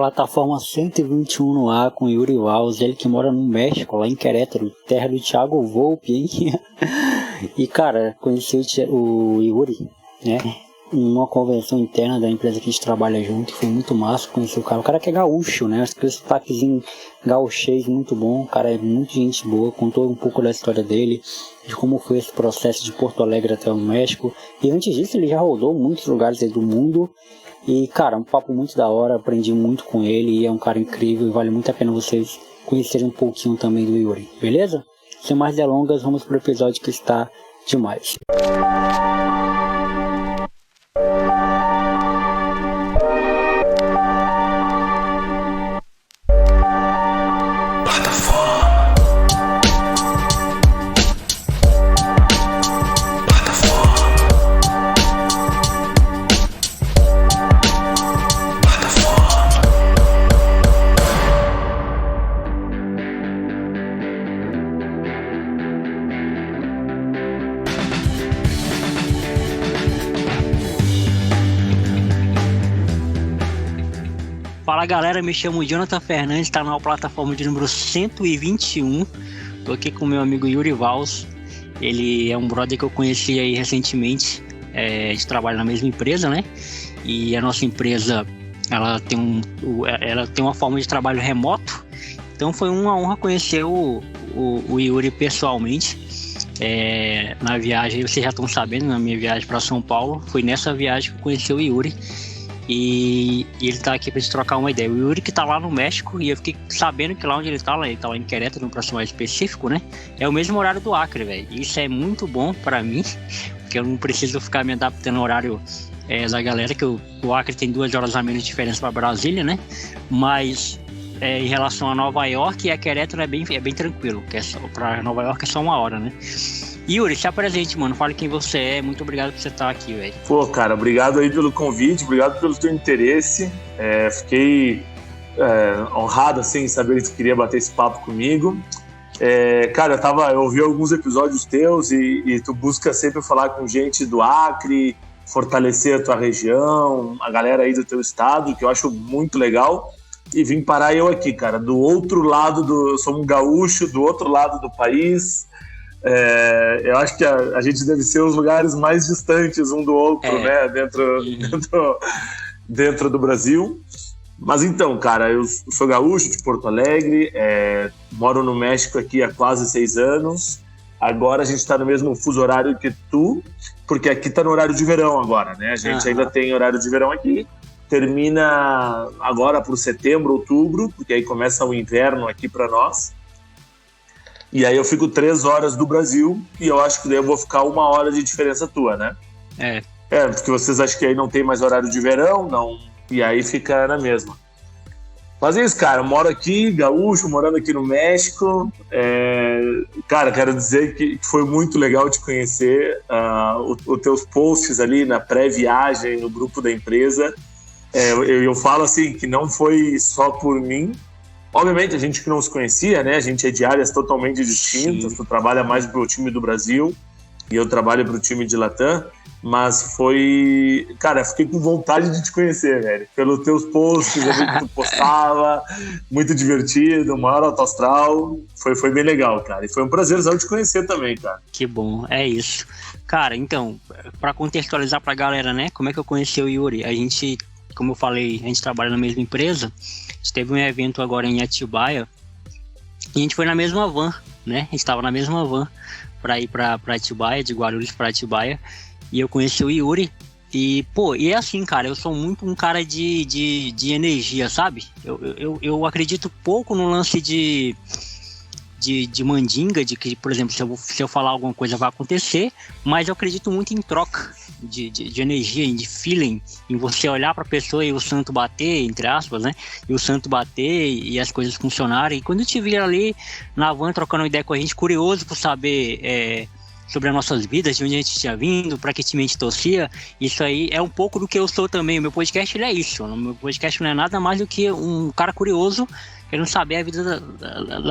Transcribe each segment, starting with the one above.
Plataforma 121 no ar com Yuri Valls, ele que mora no México, lá em Querétaro, terra do Thiago Volpe, hein? E cara, conheci o Yuri, né? Em uma convenção interna da empresa que a gente trabalha junto, foi muito massa conhecer o cara. O cara que é gaúcho, né? Aquele sotaquezinho gaúchês muito bom, o cara é muito gente boa, contou um pouco da história dele, de como foi esse processo de Porto Alegre até o México. E antes disso ele já rodou muitos lugares aí do mundo. E cara, um papo muito da hora, aprendi muito com ele e é um cara incrível e vale muito a pena vocês conhecerem um pouquinho também do Yuri, beleza? Sem mais delongas, vamos pro episódio que está demais. Fala galera, me chamo Jonathan Fernandes, tá na plataforma de número 121. Tô aqui com meu amigo Yuri Valls. Ele é um brother que eu conheci aí recentemente. A gente trabalha na mesma empresa, né? E a nossa empresa, ela tem uma forma de trabalho remoto. Então foi uma honra conhecer o Yuri pessoalmente. Na viagem, vocês já estão sabendo, na minha viagem para São Paulo, foi nessa viagem que eu conheci o Yuri. E ele tá aqui pra gente trocar uma ideia. O Yuri que tá lá no México, e eu fiquei sabendo que lá onde ele tá lá em Querétaro, pra ser mais específico, né? É o mesmo horário do Acre, velho. Isso é muito bom pra mim, porque eu não preciso ficar me adaptando ao horário da galera, que o Acre tem 2 horas a menos de diferença pra Brasília, né? Mas em relação a Nova York e a Querétaro é bem tranquilo, que pra Nova York é só 1 hora, né? Yuri, se apresente, mano. Fale quem você é. Muito obrigado por você estar aqui, velho. Pô, cara, obrigado aí pelo convite, obrigado pelo teu interesse. Fiquei honrado, assim, em saber que tu queria bater esse papo comigo. Cara, eu ouvi alguns episódios teus e tu busca sempre falar com gente do Acre, fortalecer a tua região, a galera aí do teu estado, que eu acho muito legal. E vim parar eu aqui, cara, do outro lado eu sou um gaúcho, do outro lado do país. Eu acho que a gente deve ser os lugares mais distantes um do outro, né? Dentro do Brasil. Mas então, cara, eu sou gaúcho de Porto Alegre, moro no México aqui há quase 6 anos. Agora a gente está no mesmo fuso horário que tu, porque aqui está no horário de verão agora, né? A gente ainda tem horário de verão aqui. Termina agora por setembro, outubro, porque aí começa o inverno aqui para nós. E aí eu fico 3 horas do Brasil e eu acho que daí eu vou ficar 1 hora de diferença tua, né? Porque vocês acham que aí não tem mais horário de verão, não. E aí fica na mesma. Mas é isso, cara. Eu moro aqui, gaúcho, morando aqui no México. Cara, quero dizer que foi muito legal te conhecer. Os teus posts ali na pré-viagem, no grupo da empresa. Eu falo assim, que não foi só por mim. Obviamente, a gente que não se conhecia, né? A gente é de áreas totalmente distintas. Sim. Tu trabalha mais pro time do Brasil e eu trabalho pro time de Latam. Mas foi... Cara, fiquei com vontade de te conhecer, velho. Pelos teus posts, eu vi que tu postava. Muito divertido, maior alto astral. Foi bem legal, cara. E foi um prazerzão te conhecer também, cara. Que bom, é isso. Cara, então, pra contextualizar pra galera, né? Como é que eu conheci o Yuri? A gente, como eu falei, a gente trabalha na mesma empresa. A gente teve um evento agora em Atibaia e a gente foi na mesma van, né? A gente estava na mesma van para ir para Atibaia, de Guarulhos para Atibaia, e eu conheci o Yuri. E, pô, e é assim, cara, eu sou muito um cara de energia, sabe? Eu acredito pouco no lance de mandinga, de que, por exemplo, se eu falar alguma coisa vai acontecer, mas eu acredito muito em troca de energia, de feeling, em você olhar para a pessoa e o santo bater, entre aspas, né? E o santo bater e as coisas funcionarem. E quando eu te vi ali na van trocando ideia com a gente, curioso por saber sobre as nossas vidas, de onde a gente tinha vindo, para que time a gente torcia, isso aí é um pouco do que eu sou também. O meu podcast ele é isso. O meu podcast não é nada mais do que um cara curioso querendo saber a vida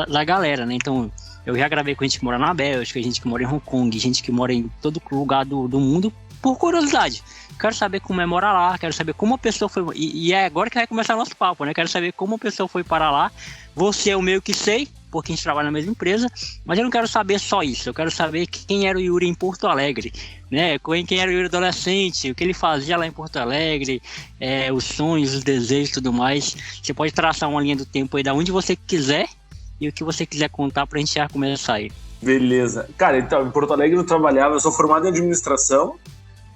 da galera, né? Então, eu já gravei com gente que mora na Bélgica, gente que mora em Hong Kong, gente que mora em todo lugar do mundo, por curiosidade. Quero saber como é morar lá, quero saber como a pessoa foi... E é agora que vai começar o nosso papo, né? Quero saber como a pessoa foi para lá. Você eu meio que sei, porque a gente trabalha na mesma empresa, mas eu não quero saber só isso. Eu quero saber quem era o Yuri em Porto Alegre, né? Quem era o Yuri adolescente, o que ele fazia lá em Porto Alegre, os sonhos, os desejos e tudo mais. Você pode traçar uma linha do tempo aí da onde você quiser e o que você quiser contar pra gente já começar aí. Beleza. Cara, então, em Porto Alegre eu trabalhava, eu sou formado em administração,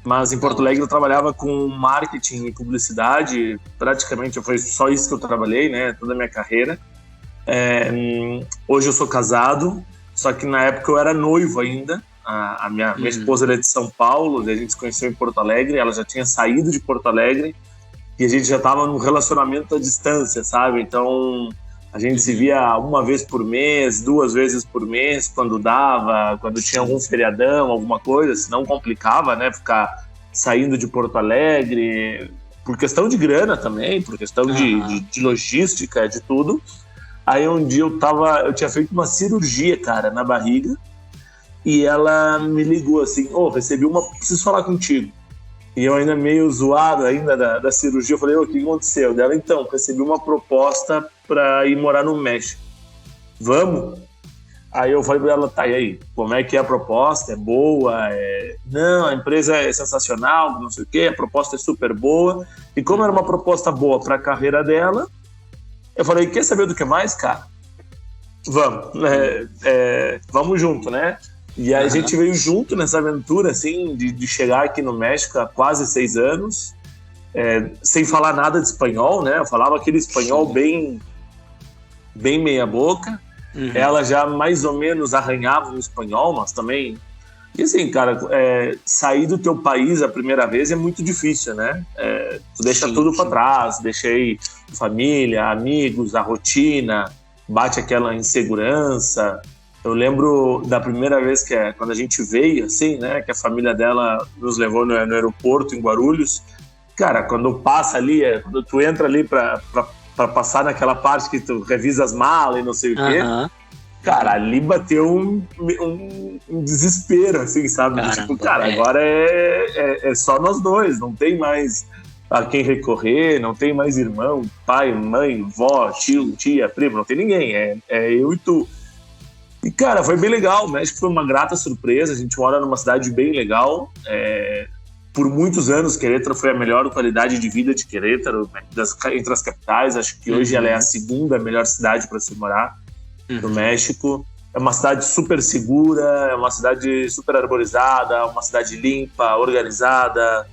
mas em Porto Alegre eu trabalhava com marketing e publicidade, praticamente foi só isso que eu trabalhei, né, toda a minha carreira. Hoje eu sou casado, só que na época eu era noivo ainda. A minha esposa era de São Paulo, a gente se conheceu em Porto Alegre, ela já tinha saído de Porto Alegre e a gente já estava num relacionamento à distância, sabe? Então a gente se via uma vez por mês, 2 vezes por mês, quando dava, quando tinha algum feriadão, alguma coisa, senão complicava, né? Ficar saindo de Porto Alegre, por questão de grana também, por questão de logística, de tudo. Aí um dia eu tinha feito uma cirurgia, cara, na barriga, e ela me ligou assim, recebi preciso falar contigo. E eu ainda meio zoado ainda da cirurgia, eu falei, o que aconteceu? Dela, então, recebi uma proposta para ir morar no México. Vamos? Aí eu falei para ela, tá, e aí? Como é que é a proposta? É boa? Não, a empresa é sensacional, não sei o quê, a proposta é super boa. E como era uma proposta boa para a carreira dela, eu falei, quer saber do que mais, cara? Vamos. Vamos junto, né? E aí a gente veio junto nessa aventura, assim, de chegar aqui no México há quase 6 anos, sem falar nada de espanhol, né? Eu falava aquele espanhol bem meia boca. Ela já mais ou menos arranhava no espanhol, mas também... E assim, cara, sair do teu país a primeira vez é muito difícil, né? Tu deixa tudo pra trás, deixei família, amigos, a rotina, bate aquela insegurança. Eu lembro da primeira vez quando a gente veio, assim, né? Que a família dela nos levou no aeroporto em Guarulhos. Cara, quando passa ali, quando tu entra ali pra passar naquela parte que tu revisa as malas e não sei o quê, cara, ali bateu um desespero, assim, sabe? Tipo, cara, agora é só nós dois, não tem mais a quem recorrer, não tem mais irmão, pai, mãe, vó, tio, tia, primo, não tem ninguém, é eu e tu. E, cara, foi bem legal, o México foi uma grata surpresa, a gente mora numa cidade bem legal, por muitos anos Querétaro foi a melhor qualidade de vida de Querétaro, entre as capitais, acho que hoje ela é a segunda melhor cidade para se morar no México. É uma cidade super segura, é uma cidade super arborizada, uma cidade limpa, organizada,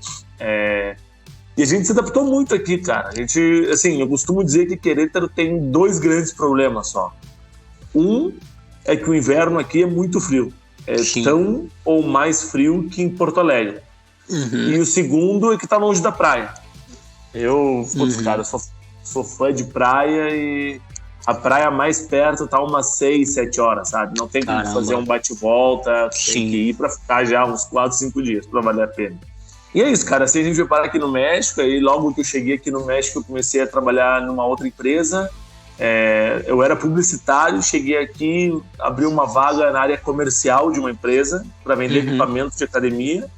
e a gente se adaptou muito aqui, cara. A gente, assim, eu costumo dizer que Querétaro tem 2 grandes problemas só. Um é que o inverno aqui é muito frio. Tão ou mais frio que em Porto Alegre. E o segundo é que tá longe da praia. Cara, eu sou fã de praia e a praia mais perto tá umas 6, 7 horas, sabe? Não tem como fazer um bate-volta, tem que ir pra ficar já uns 4, 5 dias pra valer a pena. E é isso, cara. Assim, a gente veio parar aqui no México, aí logo que eu cheguei aqui no México eu comecei a trabalhar numa outra empresa. Eu era publicitário, cheguei aqui, abri uma vaga na área comercial de uma empresa para vender equipamentos de academia.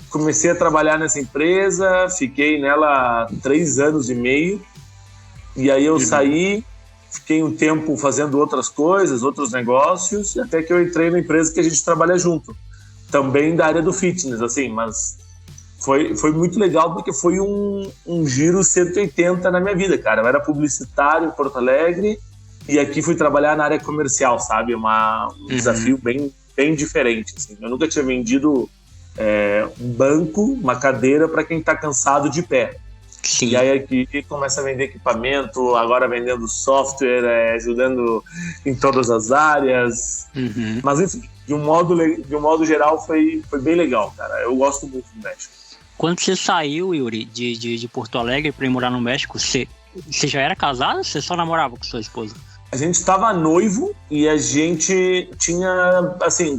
Comecei a trabalhar nessa empresa, fiquei nela 3 anos e meio, e aí eu saí, fiquei um tempo fazendo outras coisas, outros negócios, até que eu entrei na empresa que a gente trabalha junto, também da área do fitness, assim, mas foi muito legal porque foi um giro 180 na minha vida, cara. Eu era publicitário em Porto Alegre e aqui fui trabalhar na área comercial, sabe? Um desafio bem diferente, assim. Eu nunca tinha vendido um banco, uma cadeira para quem está cansado de pé. E aí aqui começa a vender equipamento, agora vendendo software, ajudando em todas as áreas. Mas enfim, de um modo geral foi bem legal, cara. Eu gosto muito do México. Quando você saiu, Yuri, de Porto Alegre para ir morar no México, você já era casado ou você só namorava com sua esposa? A gente estava noivo e a gente tinha, assim,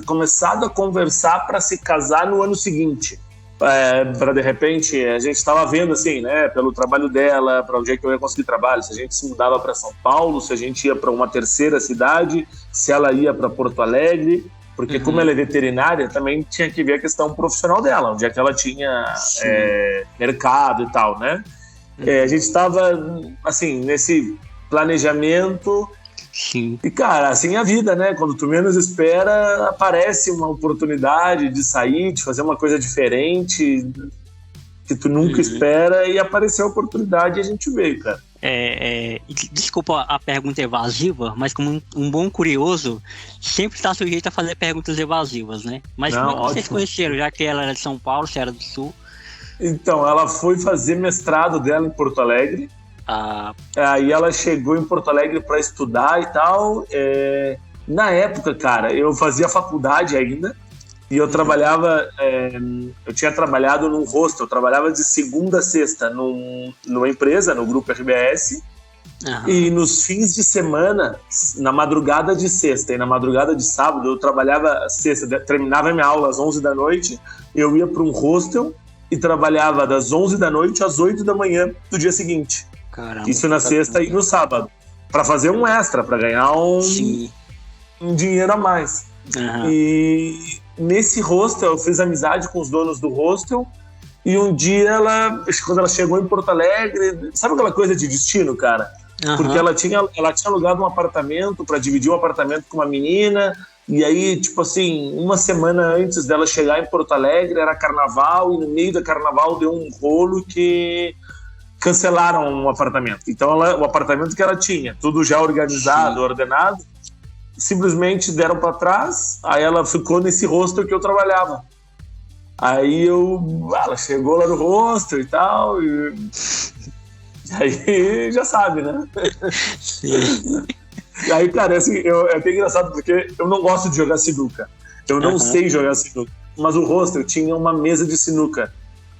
começado a conversar para se casar no ano seguinte. Para, de repente, a gente estava vendo, assim, né, pelo trabalho dela, para onde é que eu ia conseguir trabalho, se a gente se mudava para São Paulo, se a gente ia para uma terceira cidade, se ela ia para Porto Alegre. Porque como ela é veterinária, também tinha que ver a questão profissional dela, onde é que ela tinha mercado e tal, né? A gente estava, assim, nesse planejamento. Sim. E, cara, assim é a vida, né? Quando tu menos espera, aparece uma oportunidade de sair, de fazer uma coisa diferente que tu nunca espera, e apareceu a oportunidade e a gente veio, cara. Desculpa a pergunta evasiva, mas como um bom curioso, sempre está sujeito a fazer perguntas evasivas, né? Mas como vocês conheceram, já que ela era de São Paulo, você era do Sul? Então, ela foi fazer mestrado dela em Porto Alegre. Aí ela chegou em Porto Alegre para estudar e tal. Na época, cara, eu fazia faculdade ainda e eu trabalhava. Eu tinha trabalhado num hostel, eu trabalhava de segunda a sexta numa empresa, no grupo RBS. E nos fins de semana, na madrugada de sexta e na madrugada de sábado, eu trabalhava sexta, terminava minha aula às 11 da noite, eu ia para um hostel e trabalhava das 11 da noite às 8 da manhã do dia seguinte. Caramba, isso na sexta e no sábado, para fazer um extra, para ganhar um dinheiro a mais. E nesse hostel eu fiz amizade com os donos do hostel, e um dia quando ela chegou em Porto Alegre, sabe aquela coisa de destino, cara? Porque ela tinha alugado um apartamento para dividir um apartamento com uma menina, e aí, tipo assim, uma semana antes dela chegar em Porto Alegre era carnaval, e no meio do carnaval deu um rolo que cancelaram o apartamento. Então o apartamento que ela tinha, tudo já organizado, ordenado, simplesmente deram para trás. Aí ela ficou nesse hostel que eu trabalhava. Aí ela chegou lá no hostel e tal, e aí já sabe, né? Sim. E aí, cara, assim, é até engraçado porque eu não gosto de jogar sinuca. Eu não sei jogar sinuca. Mas o hostel tinha uma mesa de sinuca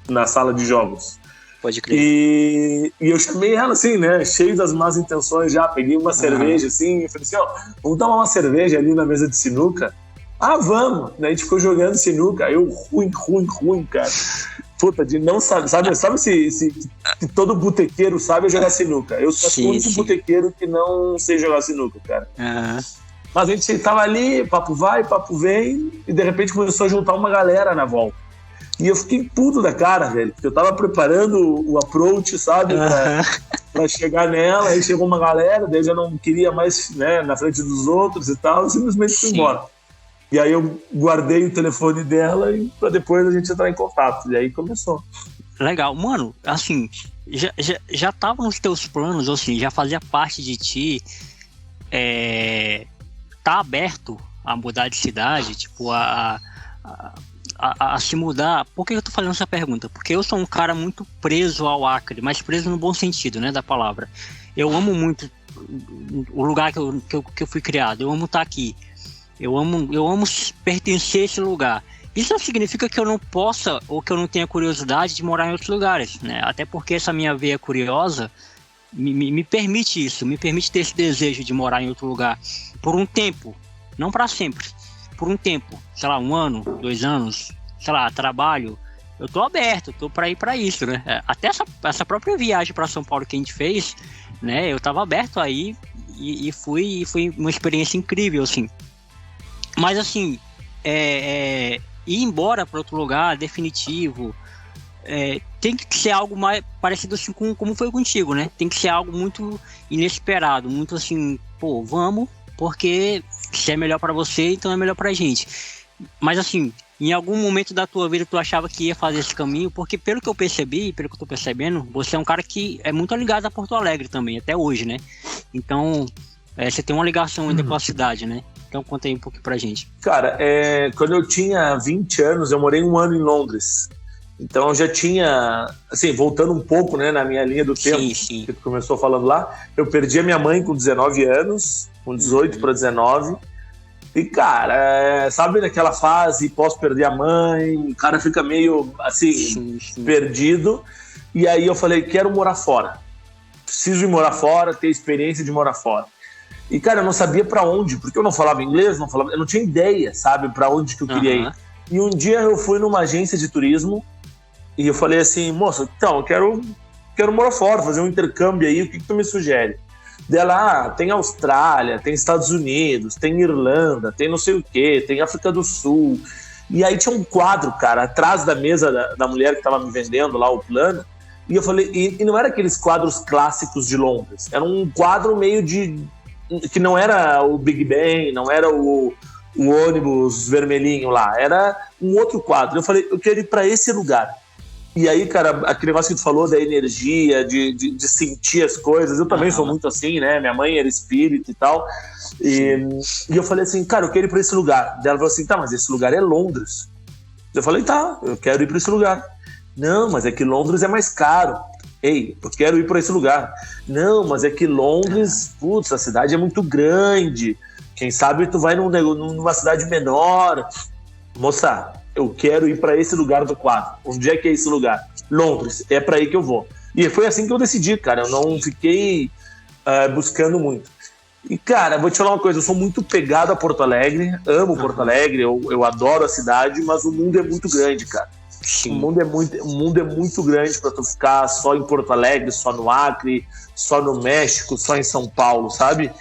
na sala de jogos. Pode crer. E eu chamei ela assim, né? Cheio das más intenções já. Peguei uma cerveja assim e falei assim, vamos tomar uma cerveja ali na mesa de sinuca? Vamos! Daí a gente ficou jogando sinuca. Eu ruim, cara. Puta, de não sabe se todo botequeiro sabe jogar sinuca. Eu sou o único botequeiro que não sei jogar sinuca, cara. Mas a gente tava ali, papo vai, papo vem, e de repente começou a juntar uma galera na volta. E eu fiquei puto da cara, velho, porque eu tava preparando o approach, sabe, pra chegar nela, aí chegou uma galera, daí eu já não queria mais, né, na frente dos outros e tal, simplesmente fui embora. E aí eu guardei o telefone dela e pra depois a gente entrar em contato, e aí começou. Legal, mano, assim, já tava nos teus planos, ou assim, já fazia parte de ti, tá aberto a mudar de cidade, tipo, a se mudar. Por que eu tô fazendo essa pergunta? Porque eu sou um cara muito preso ao Acre, mas preso no bom sentido, né, da palavra. Eu amo muito o lugar que eu fui criado, eu amo estar aqui, eu amo pertencer a esse lugar. Isso não significa que eu não possa ou que eu não tenha curiosidade de morar em outros lugares, né? Até porque essa minha veia curiosa me permite isso, me permite ter esse desejo de morar em outro lugar por um tempo, não para sempre. Por um tempo, sei lá, 1 ano, 2 anos, sei lá, trabalho, eu tô aberto, tô para ir para isso, né? Até essa própria viagem para São Paulo que a gente fez, né? Eu tava aberto aí e foi uma experiência incrível, assim. Mas assim, ir embora para outro lugar, definitivo, tem que ser algo mais parecido assim com como foi contigo, né? Tem que ser algo muito inesperado, muito assim, pô, vamos, porque se é melhor pra você, então é melhor pra gente. Mas assim, em algum momento da tua vida tu achava que ia fazer esse caminho? Porque pelo que eu percebi, pelo que eu tô percebendo, você é um cara que é muito ligado a Porto Alegre também, até hoje, né? Então, você tem uma ligação ainda com a cidade, né? Então conta aí um pouquinho pra gente. Cara, quando eu tinha 20 anos, eu morei 1 ano em Londres. Então eu já tinha, assim, voltando um pouco, né, na minha linha do tempo, que tu começou falando lá, eu perdi a minha mãe com 19 anos, com 18 para 19, e cara, sabe naquela fase, posso perder a mãe, o cara fica meio, assim, perdido, e aí eu falei, quero morar fora, preciso ir morar fora, ter experiência de morar fora. E cara, eu não sabia para onde, porque eu não falava inglês, eu não tinha ideia, sabe, para onde que eu queria ir. E um dia eu fui numa agência de turismo, e eu falei assim, moça, então, eu quero morar fora, fazer um intercâmbio aí, o que tu me sugere? Dela, tem Austrália, tem Estados Unidos, tem Irlanda, tem não sei o quê, tem África do Sul. E aí tinha um quadro, cara, atrás da mesa da mulher que tava me vendendo lá o plano. E eu falei, e não era aqueles quadros clássicos de Londres, era um quadro meio de... que não era o Big Ben, não era o ônibus vermelhinho lá, era um outro quadro. Eu falei, eu quero ir para esse lugar. E aí, cara, aquele negócio que tu falou da energia, de sentir as coisas, eu também sou muito assim, né? Minha mãe era espírita e tal. E eu falei assim, cara, eu quero ir para esse lugar. Daí ela falou assim, tá, mas esse lugar é Londres. Eu falei, tá, eu quero ir para esse lugar. Não, mas é que Londres é mais caro. Ei, eu quero ir para esse lugar. Não, mas é que Londres, putz, a cidade é muito grande. Quem sabe tu vai numa cidade menor. Moça, eu quero ir para esse lugar do quadro. Onde é que é esse lugar? Londres, é para aí que eu vou. E foi assim que eu decidi, cara. Eu não fiquei buscando muito. E, cara, vou te falar uma coisa. Eu sou muito pegado a Porto Alegre. Amo Porto Alegre, eu adoro a cidade, mas o mundo é muito grande, cara. Sim. O mundo é muito grande para tu ficar só em Porto Alegre, só no Acre, só no México, só em São Paulo, sabe?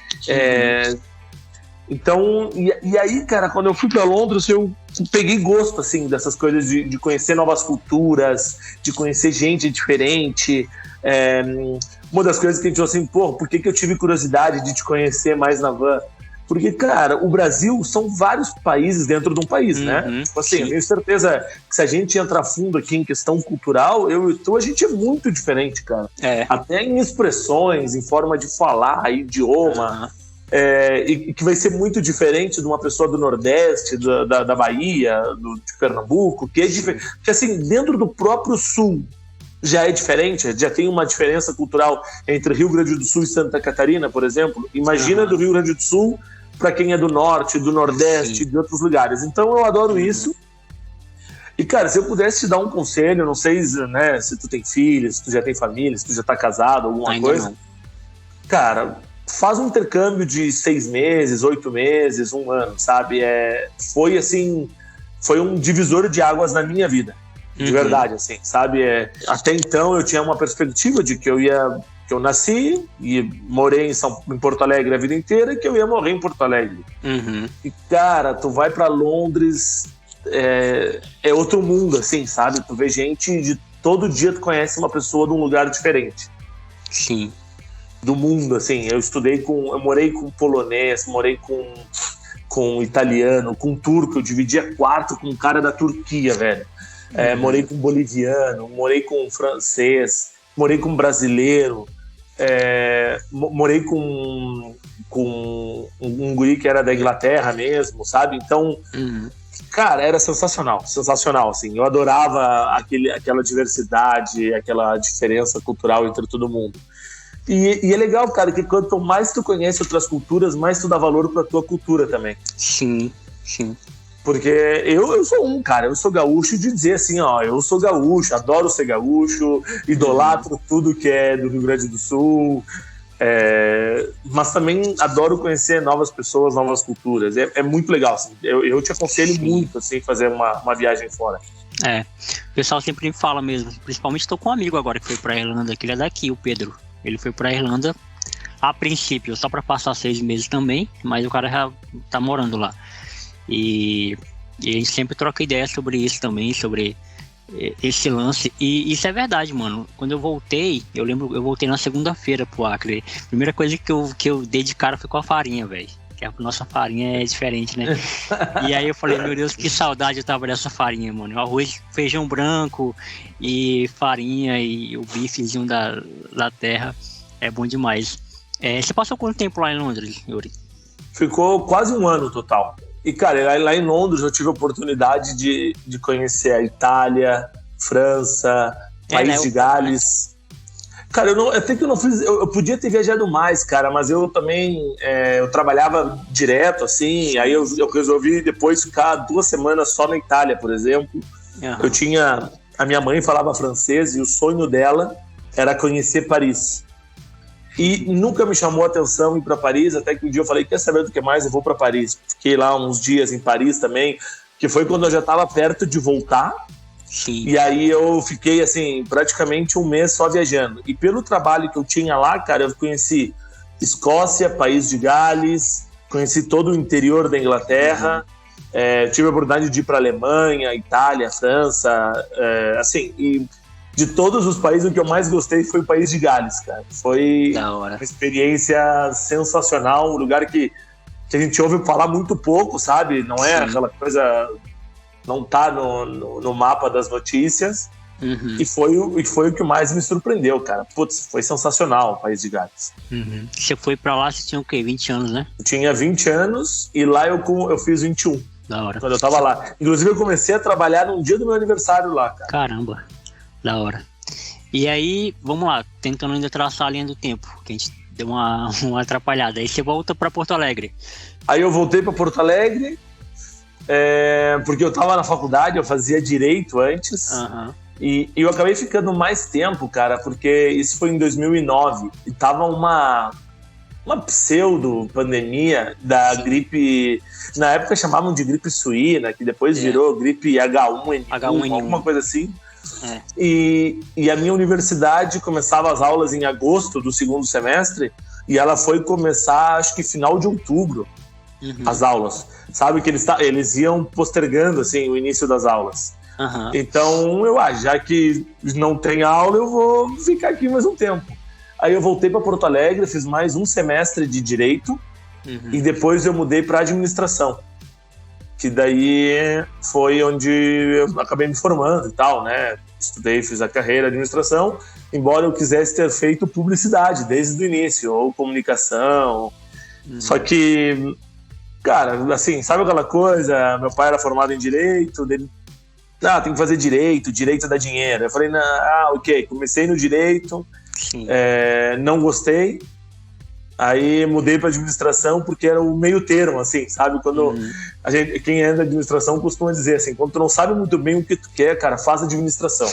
Então, e aí, cara, quando eu fui para Londres, eu peguei gosto, assim, dessas coisas de conhecer novas culturas, de conhecer gente diferente. Uma das coisas que a gente falou assim, pô, por que eu tive curiosidade de te conhecer mais na van? Porque, cara, o Brasil são vários países dentro de um país, né? Tipo assim, eu tenho certeza que se a gente entrar fundo aqui em questão cultural, eu e tu, a gente é muito diferente, cara. Até em expressões, em forma de falar, idioma. E que vai ser muito diferente de uma pessoa do Nordeste, da Bahia, de Pernambuco, que é diferente. Porque, assim, dentro do próprio Sul já é diferente, já tem uma diferença cultural entre Rio Grande do Sul e Santa Catarina, por exemplo. Imagina do Rio Grande do Sul para quem é do Norte, do Nordeste, de outros lugares. Então eu adoro isso. E, cara, se eu pudesse te dar um conselho, não sei, né, se tu tem filhos, se tu já tem família, se tu já tá casado, alguma coisa. Não. Cara, faz um intercâmbio de 6 meses, 8 meses, 1 ano, sabe? Foi assim, foi um divisor de águas na minha vida. De verdade, assim, sabe? Até então eu tinha uma perspectiva de que eu nasci e morei em Porto Alegre a vida inteira e que eu ia morrer em Porto Alegre. E, cara, tu vai pra Londres, é outro mundo, assim, sabe? Tu vê gente de todo dia, tu conhece uma pessoa de um lugar diferente. Sim. Do mundo, assim. Eu morei com polonês, morei com italiano, com turco, eu dividia quarto com um cara da Turquia, velho. Morei com boliviano, morei com francês, morei com brasileiro, morei com um guri que era da Inglaterra mesmo, sabe? Então, cara, era sensacional, assim. Eu adorava aquela diversidade, aquela diferença cultural entre todo mundo. E é legal, cara, que quanto mais tu conhece outras culturas, mais tu dá valor pra tua cultura também. Sim, sim. Porque eu sou eu sou gaúcho de dizer assim, ó, eu sou gaúcho, adoro ser gaúcho, idolatro tudo que é do Rio Grande do Sul, mas também adoro conhecer novas pessoas, novas culturas, é muito legal, assim. Eu te aconselho muito, assim, fazer uma viagem fora. O pessoal sempre me fala mesmo, principalmente estou com um amigo agora que foi pra Irlanda, que ele é daqui, o Pedro, ele foi pra Irlanda a princípio, só pra passar 6 meses também, mas o cara já tá morando lá. E a gente sempre troca ideia sobre isso também, sobre esse lance. E isso é verdade, mano. Quando eu voltei, eu voltei na segunda-feira pro Acre. A primeira coisa que eu dei de cara foi com a farinha, velho. Que a nossa farinha é diferente, né? E aí eu falei, meu Deus, que saudade eu tava dessa farinha, mano. Arroz, feijão branco e farinha e o bifezinho da terra. É bom demais. Você passou quanto tempo lá em Londres, Yuri? Ficou quase 1 ano total. E, cara, lá em Londres eu tive a oportunidade de conhecer a Itália, França, País de Gales. Cara, até que eu não fiz... Eu podia ter viajado mais, cara, mas eu também... eu trabalhava direto, assim, aí eu resolvi depois ficar 2 semanas só na Itália, por exemplo. Eu tinha... A minha mãe falava francês e o sonho dela era conhecer Paris. E nunca me chamou a atenção ir para Paris, até que um dia eu falei, quer saber do que mais? Eu vou para Paris. Fiquei lá uns dias em Paris também, que foi quando eu já estava perto de voltar. Sim. E aí eu fiquei, assim, praticamente 1 mês só viajando. E pelo trabalho que eu tinha lá, cara, eu conheci Escócia, País de Gales, conheci todo o interior da Inglaterra, tive a oportunidade de ir para Alemanha, Itália, França, assim, e de todos os países, o que eu mais gostei foi o País de Gales, cara. Foi uma experiência sensacional, um lugar que a gente ouve falar muito pouco, sabe? Não é aquela coisa, não tá no mapa das notícias. Uhum. E foi o que mais me surpreendeu, cara. Putz, foi sensacional o País de Gales. Uhum. Você foi pra lá, você tinha o quê? 20 anos, né? Eu tinha 20 anos e lá eu fiz 21. Da hora. Quando eu tava lá. Inclusive, eu comecei a trabalhar num dia do meu aniversário lá, cara. Caramba, da hora. E aí, vamos lá, tentando ainda traçar a linha do tempo, que a gente deu uma atrapalhada. Aí você volta pra Porto Alegre. Aí eu voltei pra Porto Alegre, porque eu tava na faculdade, eu fazia Direito antes. Uhum. E eu acabei ficando mais tempo, cara, porque isso foi em 2009. E tava uma pseudo-pandemia da gripe... Na época chamavam de gripe suína, que depois virou gripe H1N1, alguma coisa assim. E a minha universidade começava as aulas em agosto do segundo semestre e ela foi começar, acho que final de outubro, as aulas. Sabe que eles iam postergando, assim, o início das aulas. Uhum. Então, já que não tem aula, eu vou ficar aqui mais um tempo. Aí eu voltei para Porto Alegre, fiz mais um semestre de Direito e depois eu mudei para Administração, que daí foi onde eu acabei me formando e tal, né? Estudei, fiz a carreira de Administração, embora eu quisesse ter feito publicidade desde o início, ou comunicação. Só que, cara, assim, sabe aquela coisa? Meu pai era formado em Direito, dele... tem que fazer direito dá dinheiro. Eu falei, ok, comecei no Direito, não gostei, aí mudei para Administração porque era o meio termo, assim, sabe? Quando quem é da Administração costuma dizer assim, quando tu não sabe muito bem o que tu quer, cara, faz Administração.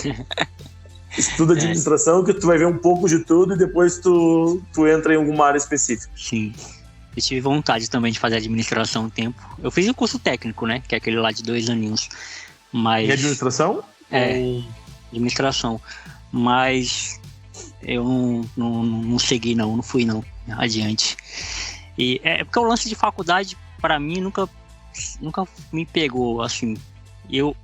Estuda Administração que tu vai ver um pouco de tudo e depois tu entra em alguma área específica. Sim. Eu tive vontade também de fazer Administração um tempo. Eu fiz um curso técnico, né? Que é aquele lá de 2 aninhos. Mas... E Administração? Administração. Mas eu não segui, não fui adiante. E porque o lance de faculdade, para mim, nunca me pegou, assim. Eu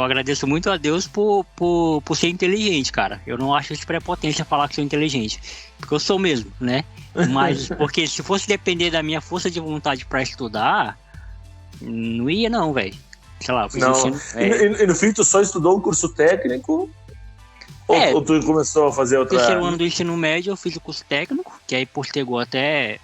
agradeço muito a Deus por ser inteligente, cara. Eu não acho isso prepotência falar que sou inteligente, porque eu sou mesmo, né? Mas, porque se fosse depender da minha força de vontade para estudar, não ia não, velho. Sei lá, eu fiz ensino... E no fim, tu só estudou o curso técnico? Ou tu começou a fazer outra... No terceiro ano do ensino médio, eu fiz o curso técnico, que aí postergou até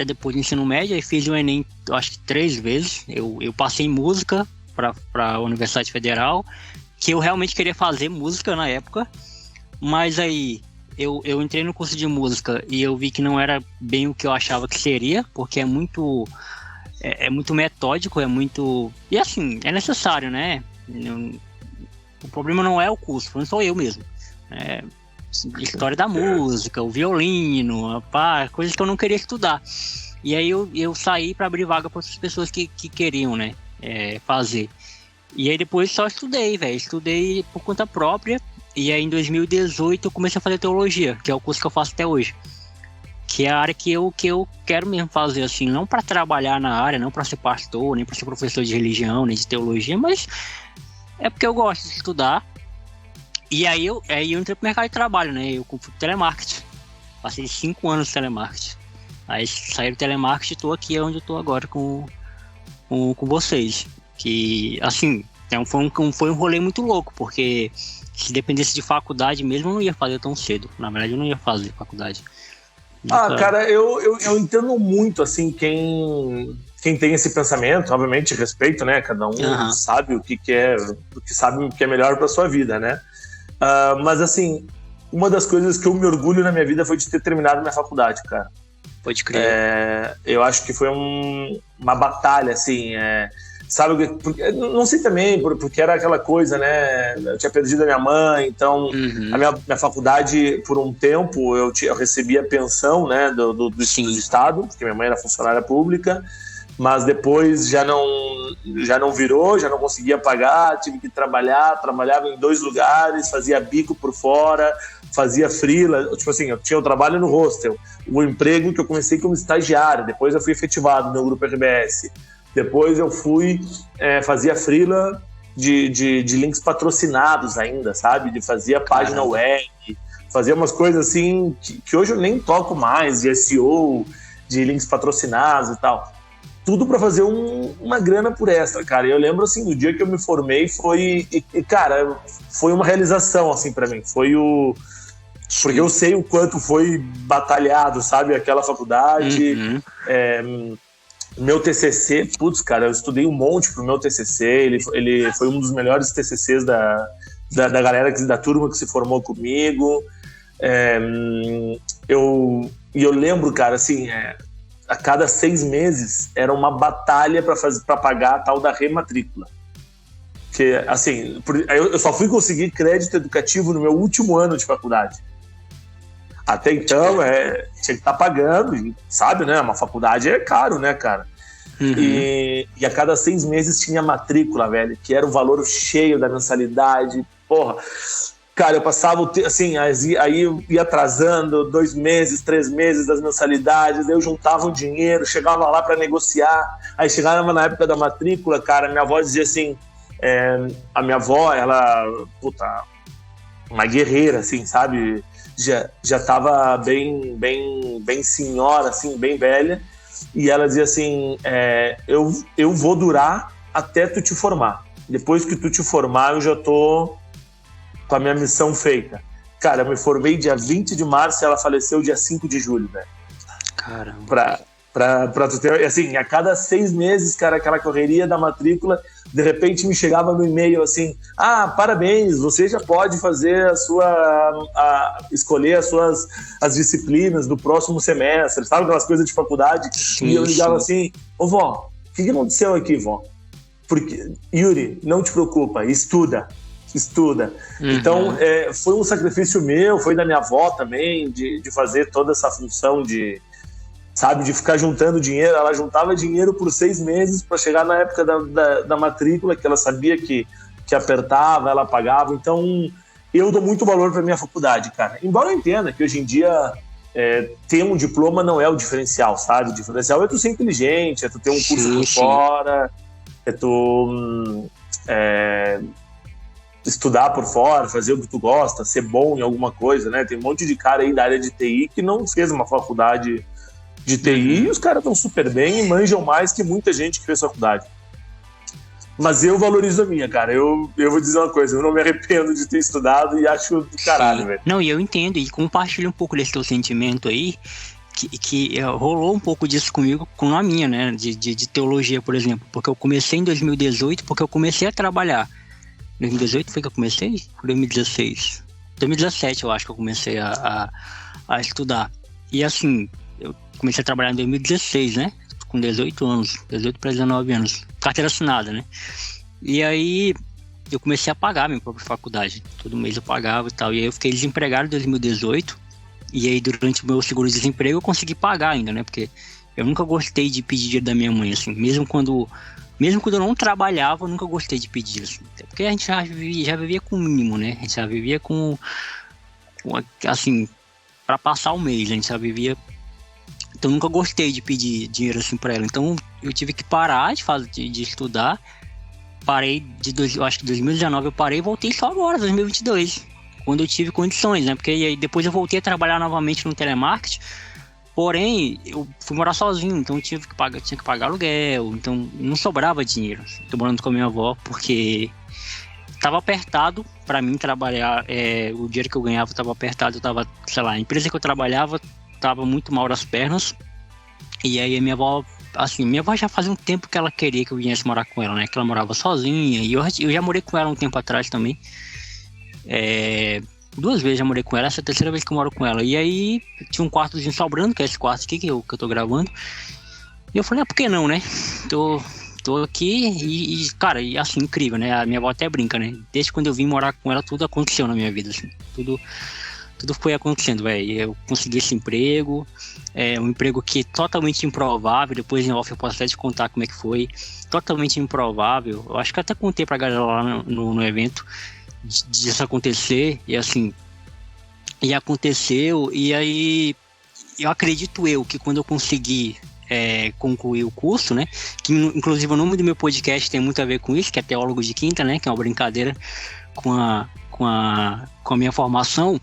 depois do ensino médio. Aí fiz o Enem, acho que 3 vezes. Eu passei em música para a Universidade Federal, que eu realmente queria fazer música na época. Mas aí eu entrei no curso de música e eu vi que não era bem o que eu achava que seria, porque é muito metódico, e assim, é necessário, né? O problema não é o curso, não sou eu mesmo. História da música, o violino, coisas que eu não queria estudar. E aí eu saí para abrir vaga para outras pessoas que queriam, né? Fazer. E aí depois só estudei, velho. Estudei por conta própria. E aí em 2018 eu comecei a fazer teologia, que é o curso que eu faço até hoje. Que é a área que eu quero mesmo fazer, assim, não para trabalhar na área, não para ser pastor, nem para ser professor de religião, nem de teologia, mas é porque eu gosto de estudar. E aí eu entrei pro mercado de trabalho, né? Eu fui pro telemarketing. Passei 5 anos no telemarketing. Aí saí do telemarketing e tô aqui onde eu tô agora com vocês. Que, assim, foi um rolê muito louco, porque se dependesse de faculdade mesmo, eu não ia fazer tão cedo. Na verdade, eu não ia fazer faculdade. Cara, eu entendo muito, assim, quem tem esse pensamento, obviamente, respeito, né? Cada um sabe o que sabe o que é melhor pra sua vida, né? Mas, assim, uma das coisas que eu me orgulho na minha vida foi de ter terminado minha faculdade, cara. Pode crer. Eu acho que foi uma batalha, assim, sabe, porque, não sei também, porque era aquela coisa, né? Eu tinha perdido a minha mãe, então a minha faculdade, por um tempo, eu recebia pensão, né, do Estado, porque minha mãe era funcionária pública, mas depois já não virou, já não conseguia pagar, tive que trabalhava em 2 lugares, fazia bico por fora, fazia freela, tipo assim, eu tinha o trabalho no hostel, o emprego que eu comecei como estagiário, depois eu fui efetivado no grupo RBS, depois eu fui, fazia freela de links patrocinados ainda, sabe, de fazia página web, fazia umas coisas assim que hoje eu nem toco mais, de SEO, de links patrocinados e tal. Tudo para fazer uma grana por extra, cara. E eu lembro, assim, no dia que eu me formei cara, foi uma realização, assim, para mim. Porque eu sei o quanto foi batalhado, sabe? Aquela faculdade. Meu TCC, putz, cara, eu estudei um monte pro meu TCC. Ele foi um dos melhores TCCs da galera, da turma que se formou comigo. Eu lembro, cara, assim... a cada 6 meses era uma batalha para pagar a tal da rematrícula. Que, assim, eu só fui conseguir crédito educativo no meu último ano de faculdade. Até então, tinha que estar pagando, sabe, né? Uma faculdade é caro, né, cara? E a cada 6 meses tinha matrícula, velho, que era o valor cheio da mensalidade. Porra, cara, eu passava, assim, aí eu ia atrasando 2 meses, 3 meses das mensalidades, eu juntava um dinheiro, chegava lá para negociar, aí chegava na época da matrícula, cara, minha avó dizia assim, a minha avó, ela, puta, uma guerreira, assim, sabe, já tava bem senhora, assim, bem velha, e ela dizia assim, eu vou durar até tu te formar, depois que tu te formar eu já tô com a minha missão feita. Cara, eu me formei dia 20 de março e ela faleceu dia 5 de julho, velho. Caramba. Pra tu ter... Assim, a cada 6 meses, cara, aquela correria da matrícula, de repente me chegava no e-mail assim, parabéns, você já pode fazer escolher as disciplinas do próximo semestre, sabe aquelas coisas de faculdade? Sim, e eu ligava assim, ô vó, o que aconteceu aqui, vó? Porque, Yuri, não te preocupa, estuda. Então foi um sacrifício meu, foi da minha avó também, de fazer toda essa função de ficar juntando dinheiro. Ela juntava dinheiro por 6 meses para chegar na época da matrícula, que ela sabia que apertava, ela pagava. Então eu dou muito valor para minha faculdade, cara, embora eu entenda que hoje em dia ter um diploma não é o diferencial, sabe? O diferencial é tu ser inteligente, é tu ter um curso por fora, é tu estudar por fora, fazer o que tu gosta, ser bom em alguma coisa, né? Tem um monte de cara aí da área de TI que não fez uma faculdade de TI e os caras estão super bem e manjam mais que muita gente que fez faculdade. Mas eu valorizo a minha, cara. Eu vou dizer uma coisa, eu não me arrependo de ter estudado e acho do caralho, velho. Não, e eu entendo, e compartilho um pouco desse teu sentimento aí, que rolou um pouco disso comigo, com a minha, né? De teologia, por exemplo. Porque eu comecei em 2018, porque eu comecei a trabalhar. 2018 foi que eu comecei? Foi 2016. 2017 eu acho que eu comecei a estudar. E assim, eu comecei a trabalhar em 2016, né? Com 18 anos, 18 para 19 anos. Carteira assinada, né? E aí eu comecei a pagar minha própria faculdade. Todo mês eu pagava e tal. E aí eu fiquei desempregado em 2018. E aí durante o meu seguro-desemprego eu consegui pagar ainda, né? Porque eu nunca gostei de pedir dinheiro da minha mãe, assim. Mesmo quando eu não trabalhava, eu nunca gostei de pedir, assim. Porque a gente já vivia com o mínimo, né? A gente já vivia com assim, para passar o mês, a gente já vivia. Então eu nunca gostei de pedir dinheiro assim para ela. Então eu tive que parar de estudar. Parei eu acho que 2019 eu parei e voltei só agora, 2022. Quando eu tive condições, né? Porque aí depois eu voltei a trabalhar novamente no telemarketing. Porém, eu fui morar sozinho, então tinha que pagar aluguel, então não sobrava dinheiro. Tô morando com a minha avó porque tava apertado para mim trabalhar, o dinheiro que eu ganhava tava apertado, eu tava, sei lá, a empresa que eu trabalhava tava muito mal das pernas, e aí a minha avó já fazia um tempo que ela queria que eu viesse morar com ela, né, que ela morava sozinha, e eu já morei com ela um tempo atrás também, 2 vezes já morei com ela, essa é a 3ª vez que eu moro com ela. E aí tinha um quartozinho sobrando, que é esse quarto aqui que eu tô gravando. E eu falei, por que não, né? Tô aqui cara, e assim, incrível, né? A minha avó até brinca, né? Desde quando eu vim morar com ela, tudo aconteceu na minha vida, assim. Tudo tudo foi acontecendo, velho. Eu consegui esse emprego, um emprego que é totalmente improvável. Depois em off eu posso até te contar como é que foi. Totalmente improvável. Eu acho que até contei pra galera lá no evento disso acontecer. E assim, e aconteceu. E aí, eu acredito que quando eu conseguir concluir o curso, né? Que inclusive o nome do meu podcast tem muito a ver com isso, que é Teólogo de Quinta, né? Que é uma brincadeira com a minha formação.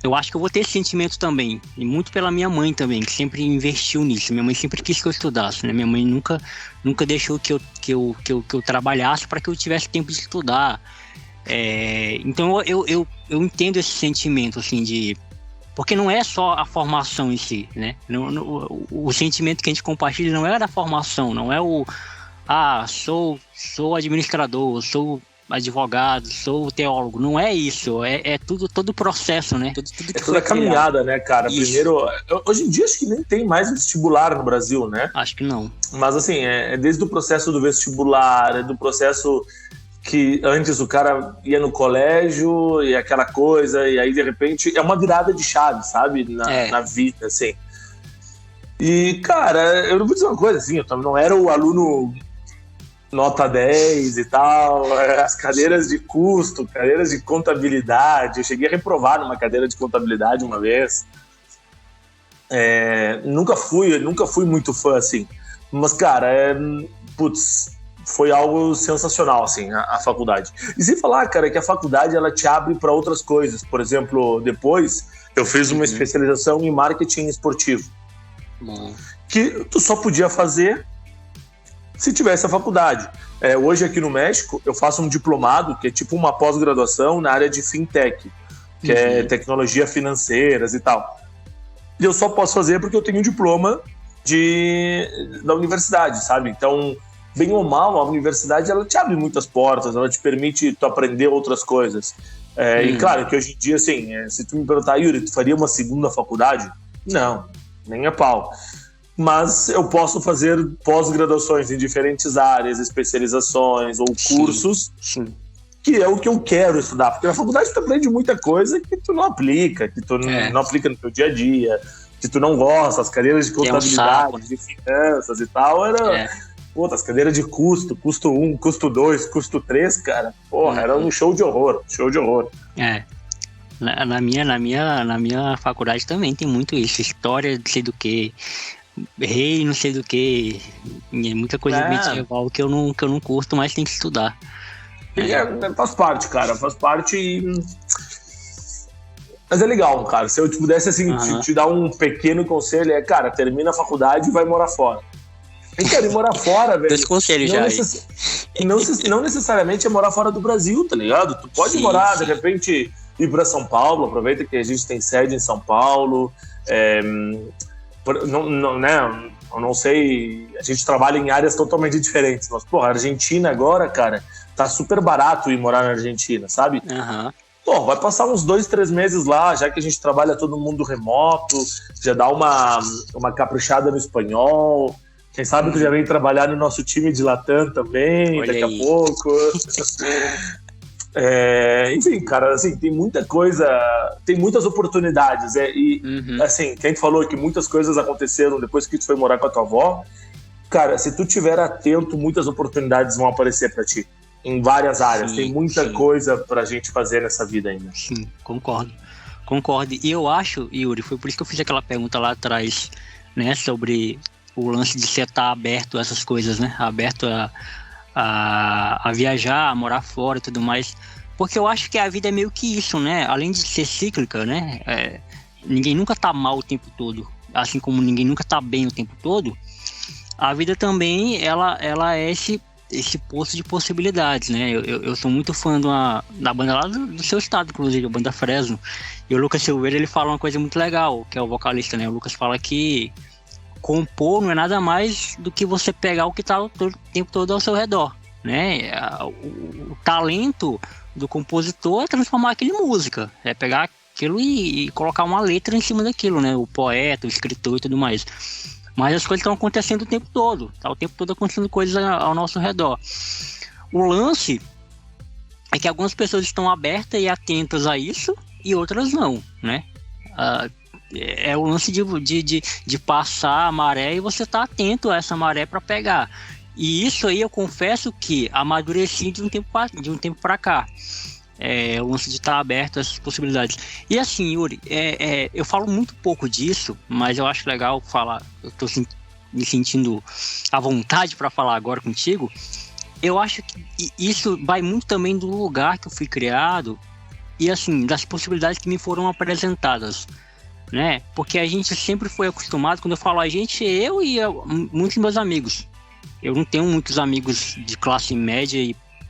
Eu acho que eu vou ter esse sentimento também, e muito pela minha mãe também, que sempre investiu nisso. Minha mãe sempre quis que eu estudasse, né? Minha mãe nunca deixou que eu trabalhasse para que eu tivesse tempo de estudar. Então eu entendo esse sentimento, assim, porque não é só a formação em si, né? O sentimento que a gente compartilha não é da formação, não é sou administrador, sou advogado, sou teólogo, não é isso, é todo o processo, né? Tudo que toda a caminhada, né, cara? Isso. Primeiro, hoje em dia acho que nem tem mais vestibular no Brasil, né? Acho que não. Mas assim, desde o processo do vestibular, do processo que antes o cara ia no colégio e aquela coisa, e aí de repente é uma virada de chave, sabe? Na vida, assim. E, cara, eu não vou dizer uma coisa assim, eu também não era o aluno nota 10 e tal, as cadeiras de custo, cadeiras de contabilidade, eu cheguei a reprovar numa cadeira de contabilidade uma vez. Nunca fui muito fã, assim. Mas, cara, foi algo sensacional, assim, a faculdade. E sem falar, cara, que a faculdade, ela te abre para outras coisas. Por exemplo, depois eu fiz uma especialização em marketing esportivo. Que tu só podia fazer se tivesse a faculdade. Hoje aqui no México, eu faço um diplomado, que é tipo uma pós-graduação na área de fintech, que é tecnologia financeiras e tal. E eu só posso fazer porque eu tenho um diploma da universidade, sabe? Então, bem ou mal, a universidade, ela te abre muitas portas, ela te permite tu aprender outras coisas. E claro que hoje em dia, assim, se tu me perguntar, Yuri, tu faria uma segunda faculdade? Não, nem a pau. Mas eu posso fazer pós-graduações em diferentes áreas, especializações ou cursos, que é o que eu quero estudar. Porque na faculdade tu aprende muita coisa que tu não aplica, que tu não aplica no teu dia a dia, que tu não gosta, as cadeiras de contabilidade, de finanças e tal, as cadeiras de custo 1, custo 2, custo 3, cara, porra, era um show de horror. Na minha faculdade também tem muito isso, história de não sei do que, rei não sei do que, muita coisa medieval que eu não curto, mas tem que estudar. Faz parte, cara, faz parte. Mas é legal, cara, se eu pudesse assim, te dar um pequeno conselho, cara, termina a faculdade e vai morar fora. Eu quero ir morar fora, velho. Dois conselhos já. Não necessariamente é morar fora do Brasil, tá ligado? Tu pode morar, de repente, ir pra São Paulo, aproveita que a gente tem sede em São Paulo. Eu não sei, a gente trabalha em áreas totalmente diferentes, mas, porra, a Argentina agora, cara, tá super barato ir morar na Argentina, sabe? Pô, vai passar uns 2-3 meses lá, já que a gente trabalha todo mundo remoto, já dá uma caprichada no espanhol. Quem sabe tu já vem trabalhar no nosso time de Latam também, daqui a pouco. Enfim, cara, assim, tem muita coisa, tem muitas oportunidades. Assim, quem falou que muitas coisas aconteceram depois que tu foi morar com a tua avó, cara, se tu tiver atento, muitas oportunidades vão aparecer pra ti, em várias áreas. Tem muita coisa pra gente fazer nessa vida ainda. Sim, concordo. E eu acho, Yuri, foi por isso que eu fiz aquela pergunta lá atrás, né, sobre o lance de você estar aberto a essas coisas, né? Aberto a viajar, a morar fora e tudo mais. Porque eu acho que a vida é meio que isso, né? Além de ser cíclica, né? Ninguém nunca tá mal o tempo todo. Assim como ninguém nunca tá bem o tempo todo. A vida também, ela é esse poço de possibilidades, né? Eu sou muito fã da banda lá do seu estado, inclusive, a banda Fresno. E o Lucas Silveira, ele fala uma coisa muito legal, que é o vocalista, né? O Lucas fala que compor não é nada mais do que você pegar o que está o tempo todo ao seu redor, né? O talento do compositor é transformar aquilo em música, é pegar aquilo e colocar uma letra em cima daquilo, né? O poeta, o escritor e tudo mais. Mas as coisas estão acontecendo o tempo todo, tá o tempo todo acontecendo coisas ao nosso redor. O lance é que algumas pessoas estão abertas e atentas a isso e outras não, né? É o lance de passar a maré e você tá atento a essa maré para pegar. E isso aí eu confesso que amadureci de um tempo para cá. O lance de estar aberto a essas possibilidades. E assim, Yuri, eu falo muito pouco disso, mas eu acho legal falar. Eu tô me sentindo à vontade para falar agora contigo. Eu acho que isso vai muito também do lugar que eu fui criado e assim, das possibilidades que me foram apresentadas. Né? Porque a gente sempre foi acostumado, quando eu falo a gente, eu e muitos meus amigos. Eu não tenho muitos amigos de classe média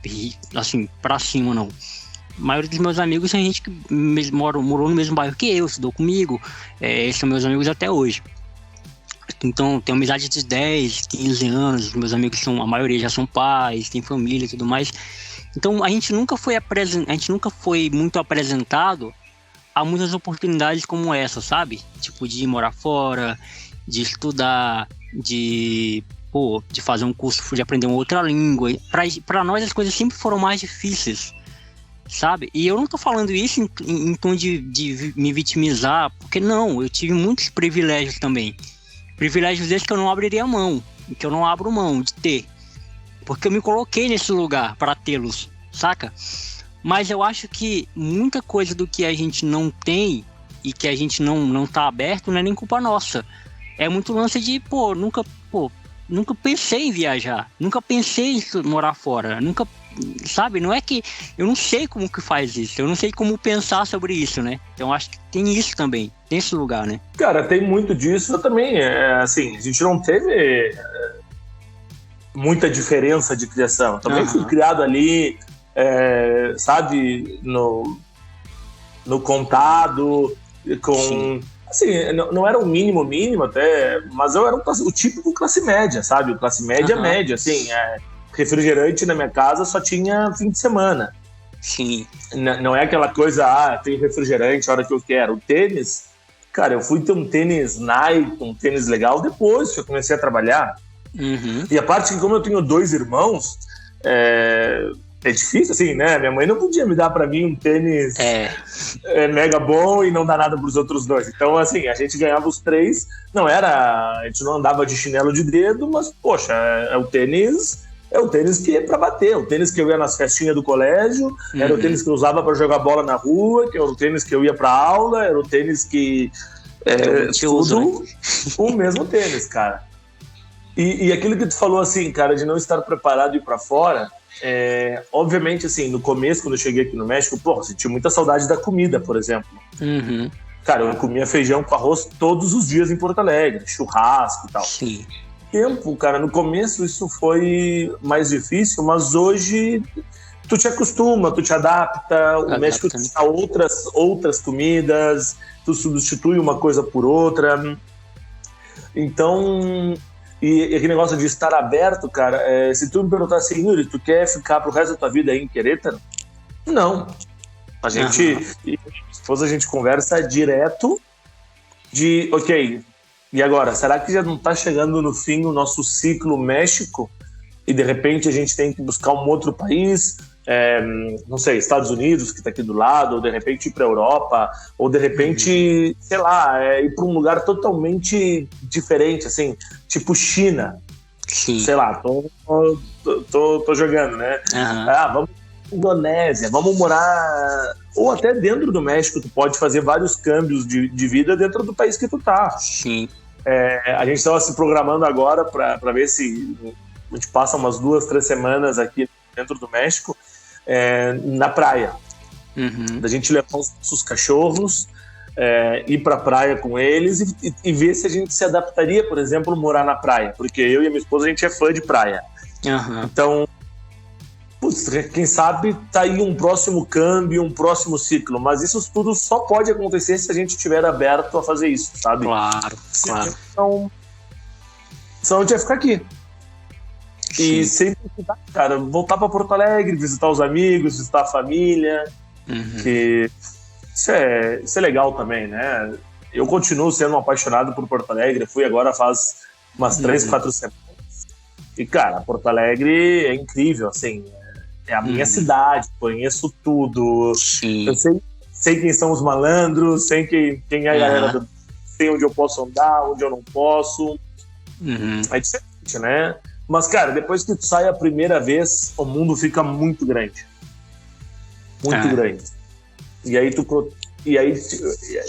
e assim, pra cima, não. A maioria dos meus amigos é gente que morou no mesmo bairro que eu, estudou comigo. São meus amigos até hoje. Então, tenho amizade de 10, 15 anos. Meus amigos a maioria já são pais, têm família e tudo mais. Então, a gente nunca foi muito apresentado há muitas oportunidades como essa, sabe? Tipo, de morar fora, de estudar, de fazer um curso, de aprender uma outra língua. Pra nós as coisas sempre foram mais difíceis, sabe? E eu não tô falando isso em tom de me vitimizar, porque não, eu tive muitos privilégios também. Privilégios desses que eu não abriria mão, que eu não abro mão de ter. Porque eu me coloquei nesse lugar para tê-los, saca? Mas eu acho que muita coisa do que a gente não tem e que a gente não tá aberto não é nem culpa nossa. É muito lance de, nunca pensei em viajar, nunca pensei em morar fora, nunca, sabe? Não é que eu não sei como que faz isso, eu não sei como pensar sobre isso, né? Então acho que tem isso também, tem esse lugar, né? Cara, tem muito disso. Eu também, assim, a gente não teve muita diferença de criação. Eu também fui criado ali, sabe, no contado, com... Sim. Assim, não era o mínimo até, mas eu era o típico classe média, sabe? O classe média, média, assim, refrigerante na minha casa só tinha fim de semana. Sim. Não é aquela coisa, tem refrigerante a hora que eu quero. O tênis, cara, eu fui ter um tênis Nike, um tênis legal depois que eu comecei a trabalhar. Uhum. E a parte que, como eu tenho 2 irmãos, é difícil, assim, né? Minha mãe não podia me dar pra mim um tênis mega bom e não dar nada pros outros 2. Então, assim, a gente ganhava os 3. A gente não andava de chinelo de dedo, mas, poxa, é o tênis que é pra bater. O tênis que eu ia nas festinhas do colégio, era o tênis que eu usava pra jogar bola na rua, que era o tênis que eu ia pra aula, era o tênis que... tudo o mesmo tênis, cara. E aquilo que tu falou, assim, cara, de não estar preparado e ir pra fora... obviamente, assim, no começo, quando eu cheguei aqui no México, eu senti muita saudade da comida, por exemplo. Uhum. Cara, eu comia feijão com arroz todos os dias em Porto Alegre, churrasco e tal. Sim. Tempo, cara, no começo isso foi mais difícil, mas hoje tu te acostuma, tu te adapta, o México te dá outras comidas, tu substitui uma coisa por outra. Então... E aquele negócio de estar aberto, cara, se tu me perguntar assim, Yuri, tu quer ficar pro resto da tua vida aí em Querétaro? Não. A gente, depois a gente conversa direto de, ok, e agora, será que já não tá chegando no fim o nosso ciclo México e de repente a gente tem que buscar um outro país, não sei, Estados Unidos, que tá aqui do lado, ou de repente ir pra Europa, ou de repente, sei lá, ir pra um lugar totalmente diferente, assim, tipo China. Sim. Sei lá, tô jogando, né? Vamos pra Indonésia, vamos morar... Ou até dentro do México, tu pode fazer vários câmbios de vida dentro do país que tu tá. Sim. A gente estava se programando agora para ver se a gente passa umas 2, 3 semanas aqui dentro do México, na praia. Da gente levar os nossos cachorros, ir pra praia com eles e ver se a gente se adaptaria, por exemplo, morar na praia. Porque eu e a minha esposa, a gente é fã de praia. Então, quem sabe tá aí um próximo câmbio, um próximo ciclo. Mas isso tudo só pode acontecer se a gente estiver aberto a fazer isso, sabe? Claro. Então, a gente vai ficar aqui. Sim. E sempre, cara, voltar para Porto Alegre, visitar os amigos, visitar a família, que isso é legal também, né? Eu continuo sendo um apaixonado por Porto Alegre, fui agora faz umas 3, 4 semanas. E, cara, Porto Alegre é incrível, assim, é a minha cidade, conheço tudo. Sim. Eu sei quem são os malandros, sei quem é a galera, sei onde eu posso andar, onde eu não posso. É diferente, né? Mas, cara, depois que tu sai a primeira vez, o mundo fica muito grande. Muito grande. E aí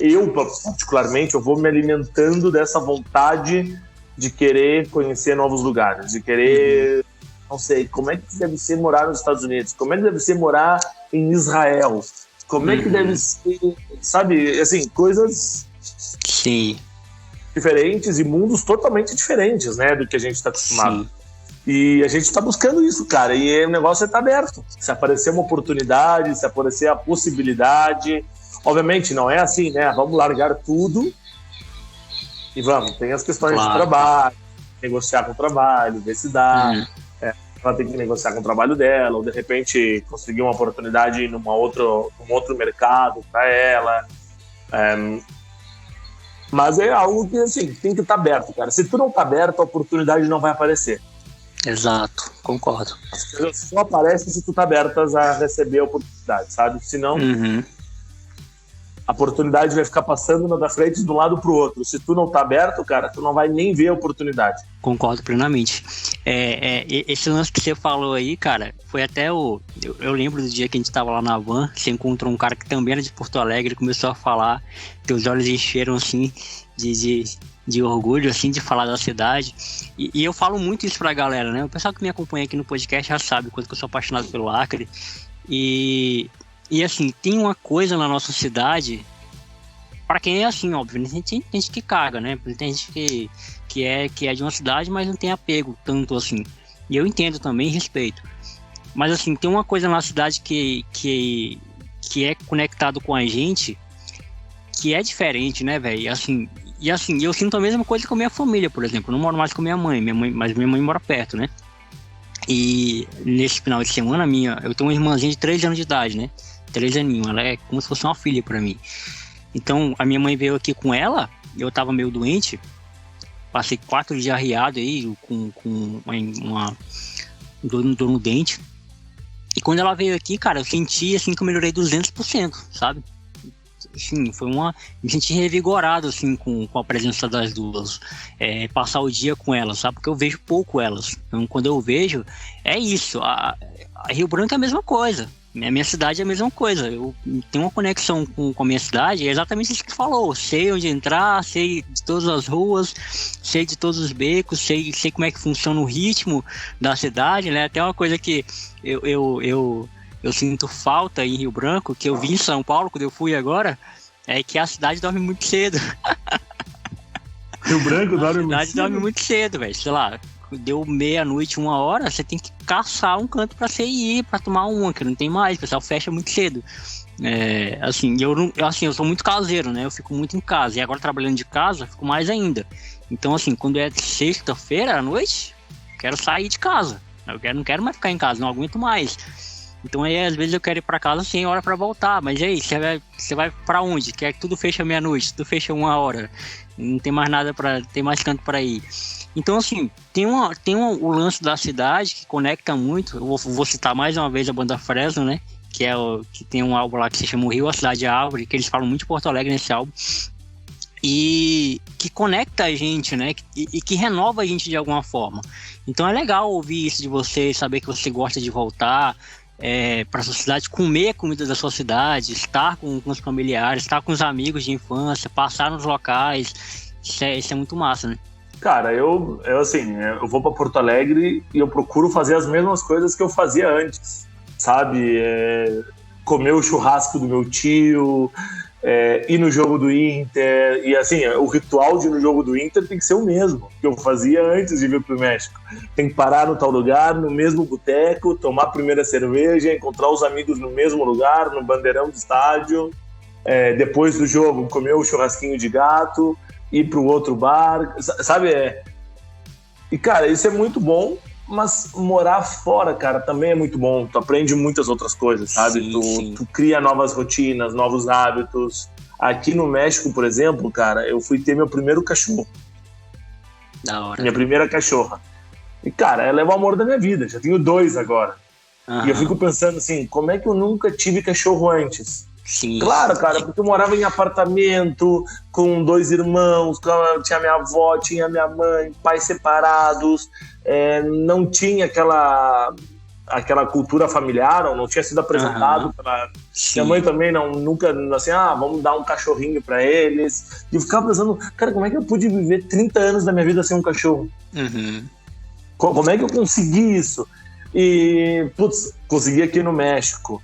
eu, particularmente, eu vou me alimentando dessa vontade de querer conhecer novos lugares, de querer, não sei, como é que deve ser morar nos Estados Unidos, como é que deve ser morar em Israel, como é que deve ser, sabe, assim, coisas diferentes e mundos totalmente diferentes, né, do que a gente está acostumado. Sim. E a gente está buscando isso, cara, e o negócio está aberto. Se aparecer uma oportunidade, se aparecer a possibilidade, obviamente não é assim, né, vamos largar tudo e vamos, tem as questões de trabalho, negociar com o trabalho, ver se dá, ela tem que negociar com o trabalho dela, ou de repente conseguir uma oportunidade num outro mercado para ela. Mas é algo que, assim, tem que estar aberto, cara. Se tu não tá aberto, a oportunidade não vai aparecer. Exato, concordo. As coisas só aparecem se tu tá abertas a receber a oportunidade, sabe? Senão, a oportunidade vai ficar passando da frente de um lado pro outro. Se tu não tá aberto, cara, tu não vai nem ver a oportunidade. Concordo plenamente. Esse lance que você falou aí, cara, foi até eu lembro do dia que a gente tava lá na van, você encontrou um cara que também era de Porto Alegre, ele começou a falar, teus olhos encheram assim de orgulho, assim, de falar da cidade. E eu falo muito isso pra galera, né? O pessoal que me acompanha aqui no podcast já sabe o quanto que eu sou apaixonado pelo Acre. E assim, tem uma coisa na nossa cidade, pra quem é assim, óbvio, tem gente que caga, né? Tem gente que é de uma cidade, mas não tem apego tanto assim. E eu entendo também, respeito. Mas assim, tem uma coisa na cidade que é conectado com a gente, que é diferente, né, velho? E assim, eu sinto a mesma coisa com a minha família, por exemplo. Eu não moro mais com minha mãe, mas minha mãe mora perto, né? E nesse final de semana, eu tenho uma irmãzinha de 3 anos de idade, né? 3 aninhos, ela é como se fosse uma filha pra mim. Então, a minha mãe veio aqui com ela, eu tava meio doente, passei 4 dias arriado aí, com uma dor no dente. E quando ela veio aqui, cara, eu senti assim que eu melhorei 200%, sabe? Assim, me senti revigorado assim com a presença das duas, passar o dia com elas, sabe? Porque eu vejo pouco elas, então quando eu vejo, é isso. A Rio Branco é a mesma coisa, a minha cidade é a mesma coisa, eu tenho uma conexão com a minha cidade, é exatamente isso que tu falou, sei onde entrar, sei de todas as ruas, sei de todos os becos, sei como é que funciona o ritmo da cidade, né? Até uma coisa que eu sinto falta em Rio Branco, que eu vi em São Paulo quando eu fui agora, é que a cidade dorme muito cedo. Rio Branco dorme muito cedo? A cidade dorme muito cedo, velho. Sei lá, deu 12:00, 1h, você tem que caçar um canto pra você ir, pra tomar uma, que não tem mais, o pessoal fecha muito cedo. Eu sou muito caseiro, né? Eu fico muito em casa. E agora trabalhando de casa, eu fico mais ainda. Então, assim, quando é sexta-feira à noite, quero sair de casa. Não quero mais ficar em casa, não aguento mais. Então aí às vezes eu quero ir pra casa sem hora pra voltar, mas aí você vai pra onde? Que tudo fecha meia-noite, tudo fecha 1h, não tem mais nada tem mais canto pra ir. Então assim, tem o lance da cidade que conecta muito. Eu vou citar mais uma vez a banda Fresno, né? Que tem um álbum lá que se chama O Rio, a Cidade é Árvore, que eles falam muito de Porto Alegre nesse álbum. E que conecta a gente, né? E que renova a gente de alguma forma. Então é legal ouvir isso de você, saber que você gosta de voltar para sua cidade, comer a comida da sua cidade, estar com os familiares, estar com os amigos de infância, passar nos locais. Isso é muito massa, né? Cara, eu vou para Porto Alegre e eu procuro fazer as mesmas coisas que eu fazia antes, sabe? Comer o churrasco do meu tio, ir no jogo do Inter, e assim, o ritual de ir no jogo do Inter tem que ser o mesmo que eu fazia antes de vir pro México. Tem que parar no tal lugar, no mesmo boteco, tomar a primeira cerveja, encontrar os amigos no mesmo lugar, no bandeirão do estádio, depois do jogo comer o churrasquinho de gato, ir pro outro bar, sabe? E cara, isso é muito bom, mas morar fora, cara, também é muito bom. Tu aprende muitas outras coisas, sabe? Sim. Tu cria novas rotinas, novos hábitos. Aqui no México, por exemplo, cara, eu fui ter meu primeiro cachorro. Da hora. Minha primeira cachorra. E, cara, ela é o amor da minha vida. Já tenho 2 agora. Uhum. E eu fico pensando assim, como é que eu nunca tive cachorro antes? Sim. Claro, cara, porque eu morava em apartamento com 2 irmãos, tinha minha avó, tinha minha mãe, pais separados, não tinha aquela cultura familiar, ou não tinha sido apresentado pra... Minha mãe também nunca, assim, vamos dar um cachorrinho pra eles. E eu ficava pensando, cara, como é que eu pude viver 30 anos da minha vida sem um cachorro? Como é que eu consegui isso? E, consegui aqui no México.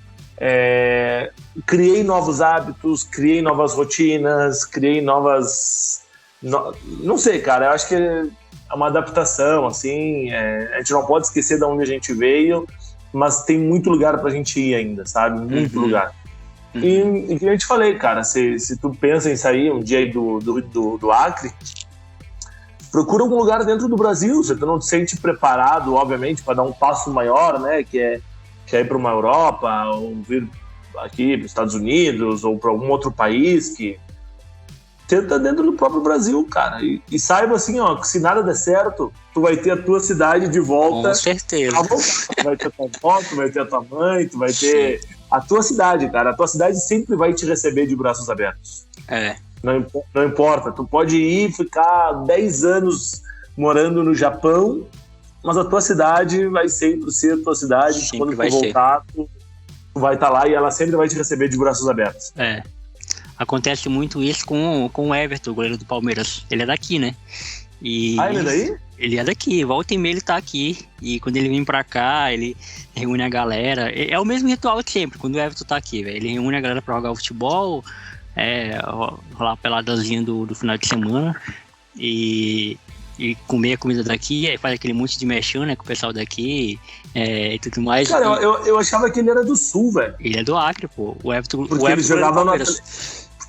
Criei novos hábitos, criei novas rotinas, criei novas... Não sei, cara, eu acho que é uma adaptação, assim, a gente não pode esquecer de onde a gente veio, mas tem muito lugar pra gente ir ainda, sabe? Muito lugar. E que eu te falei, cara, se tu pensa em sair um dia aí do Acre, procura algum lugar dentro do Brasil, se tu não te sente preparado, obviamente, para dar um passo maior, né, que é ir para uma Europa, ou vir aqui para os Estados Unidos, ou para algum outro país, que tenta dentro do próprio Brasil, cara. E saiba assim, ó, que se nada der certo, tu vai ter a tua cidade de volta. Com certeza. Tu vai ter a tua avó, tu vai ter a tua mãe, tu vai ter a tua cidade, cara. A tua cidade sempre vai te receber de braços abertos. Não importa, tu pode ir ficar 10 anos morando no Japão, mas a tua cidade vai sempre ser a tua cidade. Sempre quando vai tu voltar, tu vai estar lá e ela sempre vai te receber de braços abertos. Acontece muito isso com o Everton, o goleiro do Palmeiras. Ele é daqui, né? Ele é daí? Ele é daqui, volta e meia ele tá aqui. E quando ele vem pra cá, ele reúne a galera. É o mesmo ritual de sempre, quando o Everton tá aqui, velho. Ele reúne a galera pra jogar futebol, rolar a peladazinha do final de semana. E comer a comida daqui, aí faz aquele monte de mexão, né, com o pessoal daqui e tudo mais. Cara, eu achava que ele era do Sul, velho. Ele é do Acre, pô. O Everton, porque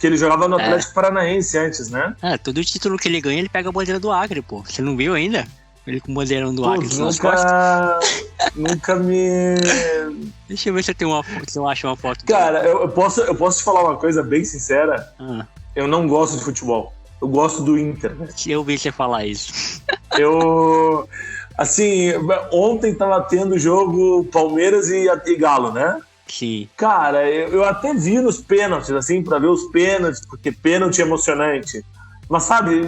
ele jogava no Atlético Paranaense antes, né? Todo título que ele ganha, ele pega a bandeira do Acre, pô. Você não viu ainda? Ele com o bandeirão do Acre. Nunca me... Deixa eu ver se eu acho uma foto. Cara, eu posso te falar uma coisa bem sincera? Eu não gosto de futebol. Eu gosto do Inter. Eu vi você falar isso. Assim, ontem tava tendo jogo Palmeiras e Galo, né? Sim. Cara, eu até vi nos pênaltis, assim, pra ver os pênaltis, porque pênalti é emocionante. Mas, sabe,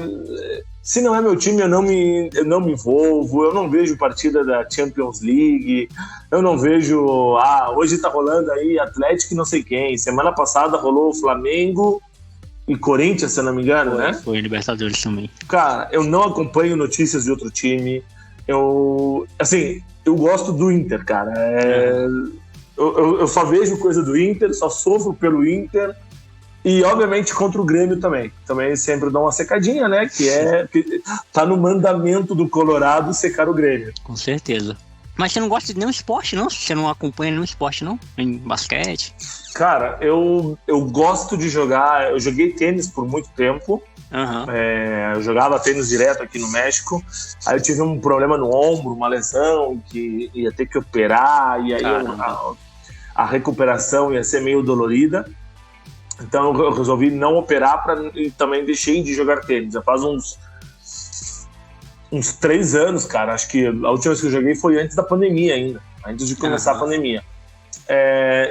se não é meu time, eu não me envolvo, eu não vejo partida da Champions League, eu não vejo, hoje tá rolando aí Atlético e não sei quem, semana passada rolou Flamengo e Corinthians, se eu não me engano, né? Foi Libertadores também. Cara, eu não acompanho notícias de outro time, eu gosto do Inter, cara, eu só vejo coisa do Inter, só sofro pelo Inter. E, obviamente, contra o Grêmio também. Também sempre dá uma secadinha, né? Que tá no mandamento do Colorado secar o Grêmio. Com certeza. Mas você não gosta de nenhum esporte, não? Você não acompanha nenhum esporte, não? Em basquete? Cara, eu gosto de jogar... Eu joguei tênis por muito tempo. Eu jogava tênis direto aqui no México. Aí eu tive um problema no ombro, uma lesão, que ia ter que operar. E aí a recuperação ia ser meio dolorida. Então eu resolvi não operar e também deixei de jogar tênis. Já faz uns 3 anos, cara. Acho que a última vez que eu joguei foi antes da pandemia ainda. Antes de começar a pandemia.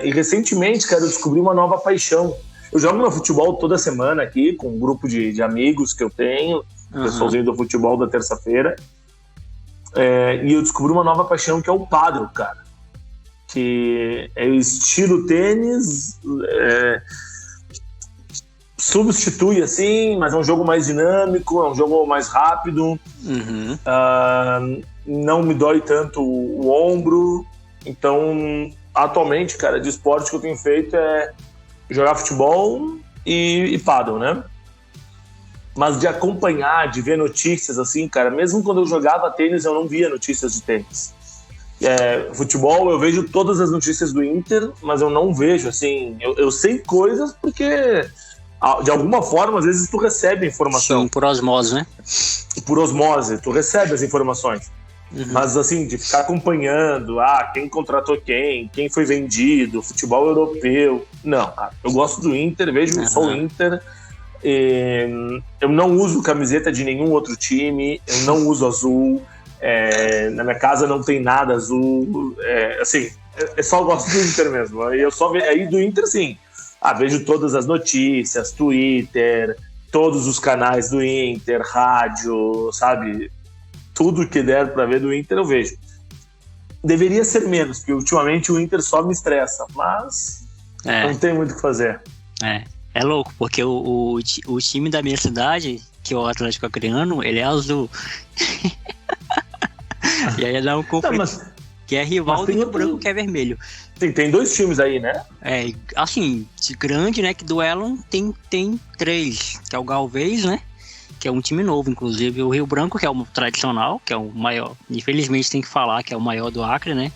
E recentemente, cara, eu descobri uma nova paixão. Eu jogo no futebol toda semana aqui, com um grupo de amigos que eu tenho. O pessoalzinho do futebol da terça-feira. E eu descobri uma nova paixão que é o pádel, cara. Que é o estilo tênis... substitui assim, mas é um jogo mais dinâmico, é um jogo mais rápido, não me dói tanto o ombro. Então, atualmente, cara, de esporte que eu tenho feito é jogar futebol e pádel, né? Mas de acompanhar, de ver notícias assim, cara, mesmo quando eu jogava tênis, eu não via notícias de tênis. Futebol, eu vejo todas as notícias do Inter, mas eu não vejo, assim, eu sei coisas porque... De alguma forma, às vezes tu recebe informação. Sim, por osmose, né? Por osmose, tu recebe as informações. Mas assim, de ficar acompanhando, quem contratou quem foi vendido, futebol europeu. Não, cara, eu gosto do Inter, vejo só o Inter. Eu não uso camiseta de nenhum outro time, eu não uso azul. Na minha casa não tem nada azul. Só eu gosto do Inter mesmo. Aí do Inter, sim. Vejo todas as notícias, Twitter, todos os canais do Inter, rádio, sabe? Tudo que der para ver do Inter eu vejo. Deveria ser menos, porque ultimamente o Inter só me estressa, mas não tem muito o que fazer. É louco, porque o time da minha cidade, que é o Atlético Acreano, ele é azul. E aí dá um conflito, que é rival do Rio Branco, que é vermelho. Tem 2 times aí, né? Assim, de grande, né, que duelam, tem 3, que é o Galvez, né, que é um time novo, inclusive, o Rio Branco, que é o tradicional, que é o maior, infelizmente tem que falar que é o maior do Acre, né,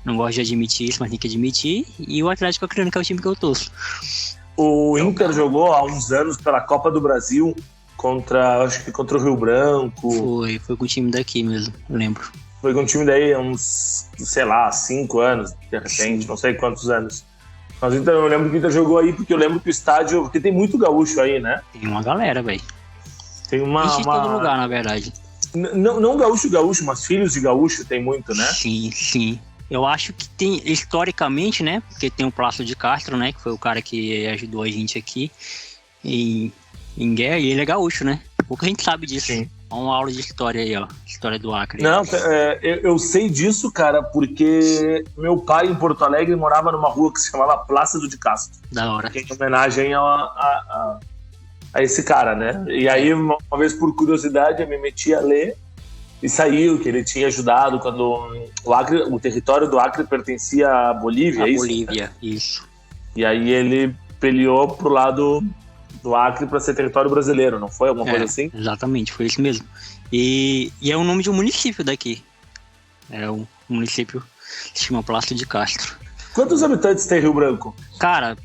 não gosto de admitir isso, mas tem que admitir, e o Atlético Acreano, que é o time que eu torço. O Inter jogou há uns anos pela Copa do Brasil acho que contra o Rio Branco. Foi com o time daqui mesmo, eu lembro. Foi com o time daí há uns, 5 anos, de repente, não sei quantos anos. Mas então eu lembro que o Inter jogou aí, porque eu lembro que o estádio... Porque tem muito gaúcho aí, né? Tem uma galera, velho. Tem uma... Existe em todo lugar, na verdade. Não gaúcho, mas filhos de gaúcho tem muito, né? Sim. Eu acho que tem, historicamente, né? Porque tem o Plácido de Castro, né? Que foi o cara que ajudou a gente aqui em guerra, e ele é gaúcho, né? Pouca gente sabe disso. Sim. Uma aula de história aí, ó. História do Acre. Não, eu sei disso, cara, porque meu pai em Porto Alegre morava numa rua que se chamava Plácido de Castro. Da hora. Que é em homenagem a esse cara, né? E aí, uma vez por curiosidade, eu me meti a ler e saiu que ele tinha ajudado quando o território do Acre pertencia à Bolívia, a isso? Bolívia, né? Isso. E aí ele peleou pro lado do Acre para ser território brasileiro, não foi? Alguma coisa assim? Exatamente, foi isso mesmo. E é o nome de um município daqui. É um município que se chama Plácido de Castro. Quantos habitantes tem Rio Branco? Cara,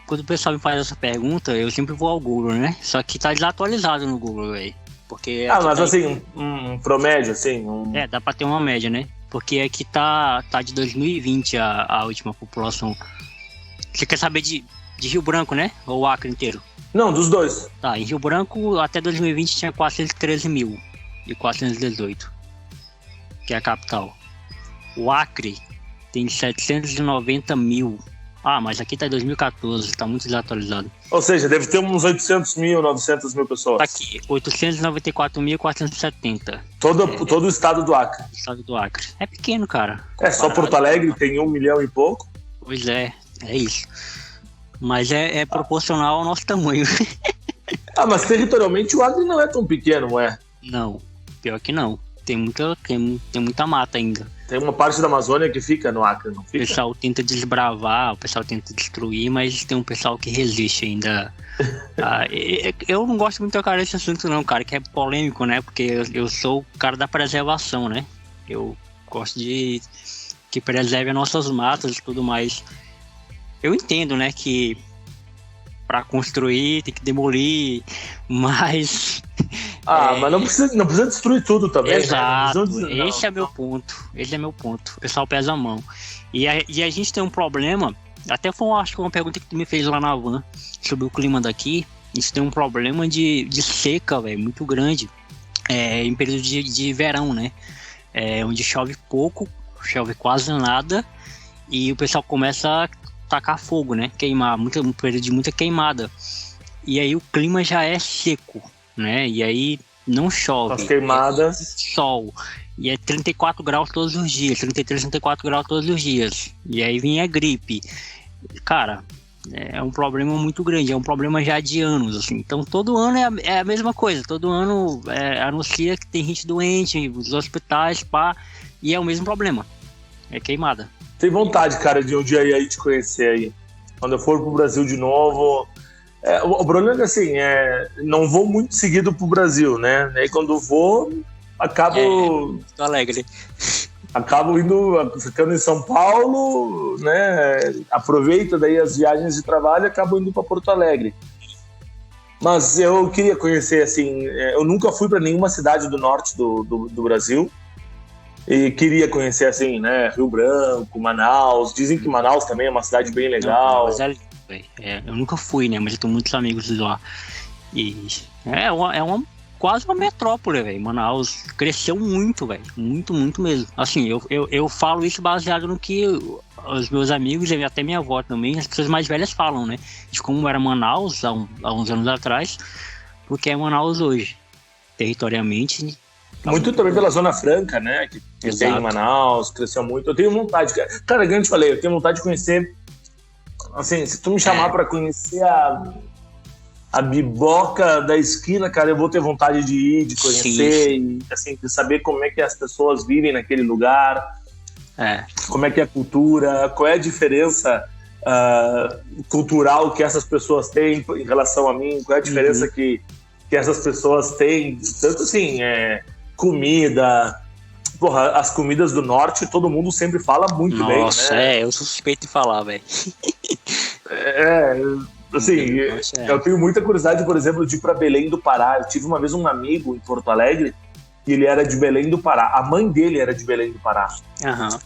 quando o pessoal me faz essa pergunta, eu sempre vou ao Google, né? Só que tá desatualizado no Google, velho. Porque mas assim, um promédio, assim? Dá pra ter uma média, né? Porque aqui tá de 2020 a última população. Você quer saber de Rio Branco, né? Ou o Acre inteiro? Não, dos dois. Tá, em Rio Branco até 2020 tinha 413.418, que é a capital. O Acre tem 790 mil. Mas aqui tá em 2014, tá muito desatualizado. Ou seja, deve ter uns 800 mil, 900 mil pessoas. Tá aqui, 894.470. Todo o estado do Acre. O estado do Acre. É pequeno, cara. Só Porto Alegre tem 1 milhão e pouco. Pois é isso. Mas é proporcional ao nosso tamanho. Mas territorialmente o Acre não é tão pequeno, não é? Não, pior que não. Tem muita mata ainda. Tem uma parte da Amazônia que fica no Acre, não fica? O pessoal tenta desbravar, o pessoal tenta destruir, mas tem um pessoal que resiste ainda. Eu não gosto muito de tocar nesse assunto não, cara, que é polêmico, né? Porque eu sou o cara da preservação, né? Eu gosto de que preserve as nossas matas e tudo mais. Eu entendo, né, que para construir tem que demolir, mas... mas não precisa destruir tudo também. Exato, né? Esse é meu ponto. O pessoal pesa a mão. E a gente tem um problema, até acho que foi uma pergunta que tu me fez lá na van, sobre o clima daqui. A gente tem um problema de seca, velho, muito grande, em período de verão, né? Onde chove pouco, chove quase nada, e o pessoal começa a tacar fogo, né? Queimar, um período de muita queimada. E aí o clima já é seco, né? E aí não chove. As queimadas. Sol. E é 34 graus todos os dias, 33, 34 graus todos os dias. E aí vem a gripe. Cara, é um problema muito grande, é um problema já de anos, assim. Então todo ano é a mesma coisa, todo ano anuncia que tem gente doente, os hospitais, e é o mesmo problema, é queimada. Tem vontade, cara, de um dia ir aí te conhecer aí. Quando eu for pro Brasil de novo... o problema é que, assim, não vou muito seguido pro Brasil, né? E aí quando vou, acabo... Tô alegre. Acabo ficando em São Paulo, né? Aproveito daí as viagens de trabalho e acabo indo para Porto Alegre. Mas eu queria conhecer, assim, eu nunca fui para nenhuma cidade do norte do Brasil. E queria conhecer, assim, né, Rio Branco, Manaus. Dizem que Manaus também é uma cidade bem legal. Não, mas eu nunca fui, né, mas eu tenho muitos amigos lá. E quase uma metrópole, velho. Manaus cresceu muito, velho. Muito, muito mesmo. Assim, eu falo isso baseado no que os meus amigos e até minha avó também, as pessoas mais velhas falam, né? De como era Manaus há uns anos atrás, porque é Manaus hoje, territorialmente. Muito também pela Zona Franca, né? Que tem em Manaus, cresceu muito. Eu tenho vontade, cara, que eu te falei, eu tenho vontade de conhecer. Assim, se tu me chamar pra conhecer a biboca da esquina, cara, eu vou ter vontade de ir, de conhecer, sim. E assim, de saber como é que as pessoas vivem naquele lugar, como é que é a cultura, qual é a diferença cultural que essas pessoas têm em relação a mim, qual é a diferença que essas pessoas têm, tanto assim, comida. Porra, as comidas do norte, todo mundo sempre fala muito bem, né? Nossa, eu sou suspeito de falar, velho. Assim, eu tenho muita curiosidade, por exemplo, de ir pra Belém do Pará. Eu tive uma vez um amigo em Porto Alegre, e ele era de Belém do Pará. A mãe dele era de Belém do Pará. Uhum.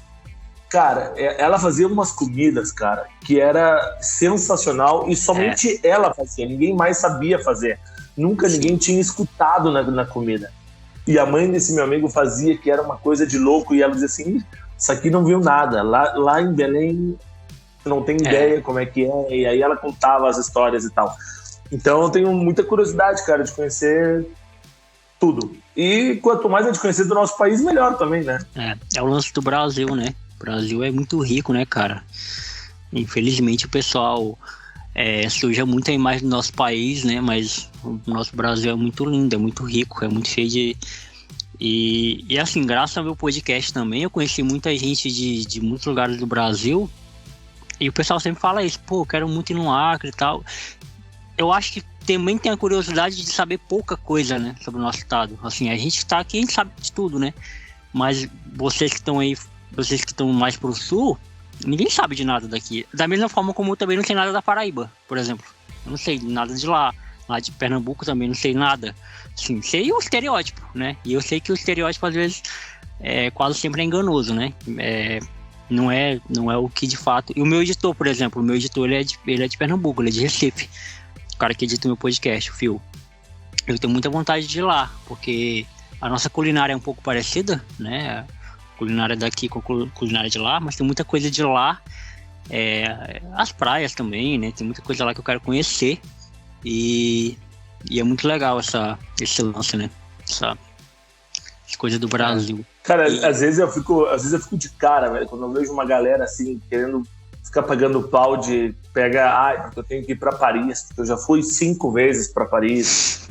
Cara, ela fazia umas comidas, cara, que era sensacional, e somente ela fazia, ninguém mais sabia fazer. Nunca ninguém tinha escutado na comida. E a mãe desse meu amigo fazia, que era uma coisa de louco, e ela dizia assim, isso aqui não viu nada, lá em Belém não tem ideia como é que é, e aí ela contava as histórias e tal. Então eu tenho muita curiosidade, cara, de conhecer tudo. E quanto mais a gente conhecer do nosso país, melhor também, né? É o lance do Brasil, né? O Brasil é muito rico, né, cara? Infelizmente o pessoal suja muito a imagem do nosso país, né? Mas o nosso Brasil é muito lindo, é muito rico, é muito cheio de... E assim, graças ao meu podcast também, eu conheci muita gente de muitos lugares do Brasil, e o pessoal sempre fala isso, pô, eu quero muito ir no Acre e tal. Eu acho que também tem a curiosidade de saber pouca coisa, né, sobre o nosso estado. Assim, a gente tá aqui, a gente sabe de tudo, né? Mas vocês que estão aí, vocês que estão mais pro sul, ninguém sabe de nada daqui. Da mesma forma como eu também não sei nada da Paraíba, por exemplo. Eu não sei nada de lá. Lá de Pernambuco também não sei nada. Sim, sei o estereótipo, né? E eu sei que o estereótipo às vezes quase sempre é enganoso, né? Não é o que de fato... E o meu editor, por exemplo, ele é de Pernambuco, ele é de Recife. O cara que edita o meu podcast, o Phil. Eu tenho muita vontade de ir lá, porque a nossa culinária é um pouco parecida, né? A culinária daqui com a culinária de lá, mas tem muita coisa de lá. As praias também, né? Tem muita coisa lá que eu quero conhecer. E é muito legal esse lance, né? Essa coisa do Brasil. Cara, às vezes eu fico de cara, velho, quando eu vejo uma galera assim, querendo ficar pagando pau de pegar, eu tenho que ir pra Paris. Eu já fui 5 vezes pra Paris.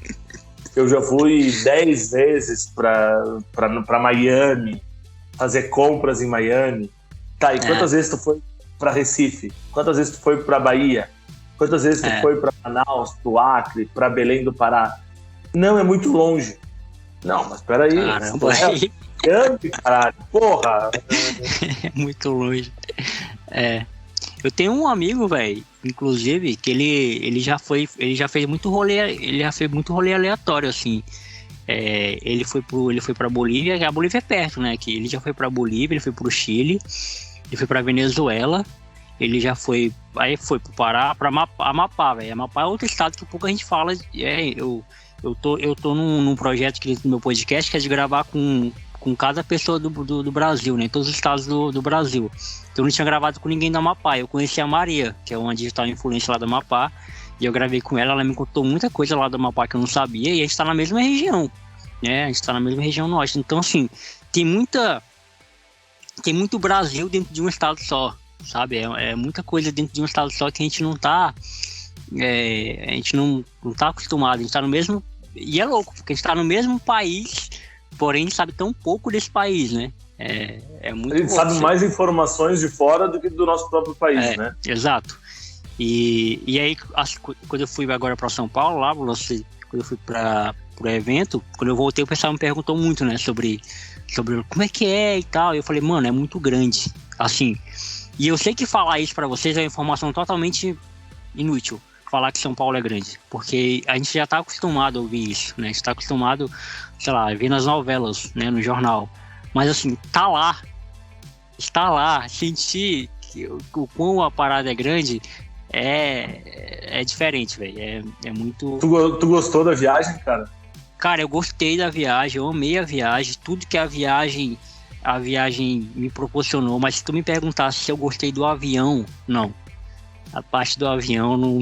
Eu já fui 10 vezes pra Miami, fazer compras em Miami. Tá, e quantas vezes tu foi pra Recife? Quantas vezes tu foi pra Bahia? Quantas vezes tu foi pra Manaus, pro Acre, pra Belém do Pará? Não, é muito longe. Não, mas peraí. Caramba, caralho, porra! É muito longe. Eu tenho um amigo, velho, inclusive, que ele já fez muito rolê, aleatório, assim. Ele foi pra Bolívia, que a Bolívia é perto, né? Que ele já foi pra Bolívia, ele foi pro Chile, ele foi pra Venezuela, ele já foi. Aí foi pro Pará, pra Amapá, velho. Amapá é outro estado que pouca gente fala. Eu tô num projeto no meu podcast que é de gravar com cada pessoa do Brasil, né? Todos os estados do Brasil. Então eu não tinha gravado com ninguém do Amapá. Eu conheci a Maria, que é uma digital influencer lá do Amapá. E eu gravei com ela me contou muita coisa lá do Amapá que eu não sabia. E a gente tá na mesma região, né? A gente tá na mesma região norte. Então, assim, tem muito Brasil dentro de um estado só, sabe? É muita coisa dentro de um estado só que a gente não tá... a gente não tá acostumado. A gente tá no mesmo... E é louco, porque a gente tá no mesmo país, porém a gente sabe tão pouco desse país, né? É muito a gente louco, sabe mais informações de fora do que do nosso próprio país, né? Exato. E aí, quando eu fui agora para São Paulo, quando eu fui para o evento, quando eu voltei, o pessoal me perguntou muito, né, sobre como é que é e tal. E eu falei, mano, é muito grande, assim. E eu sei que falar isso para vocês é uma informação totalmente inútil, falar que São Paulo é grande, porque a gente já tá acostumado a ouvir isso, né? A gente tá acostumado, sei lá, a ver nas novelas, né, no jornal. Mas assim, estar lá, sentir o quão a parada é grande, é diferente, velho. É muito... Tu gostou da viagem, cara? Cara, eu gostei da viagem, eu amei a viagem, tudo que a viagem a viagem me proporcionou, mas se tu me perguntasse se eu gostei do avião, não. A parte do avião não...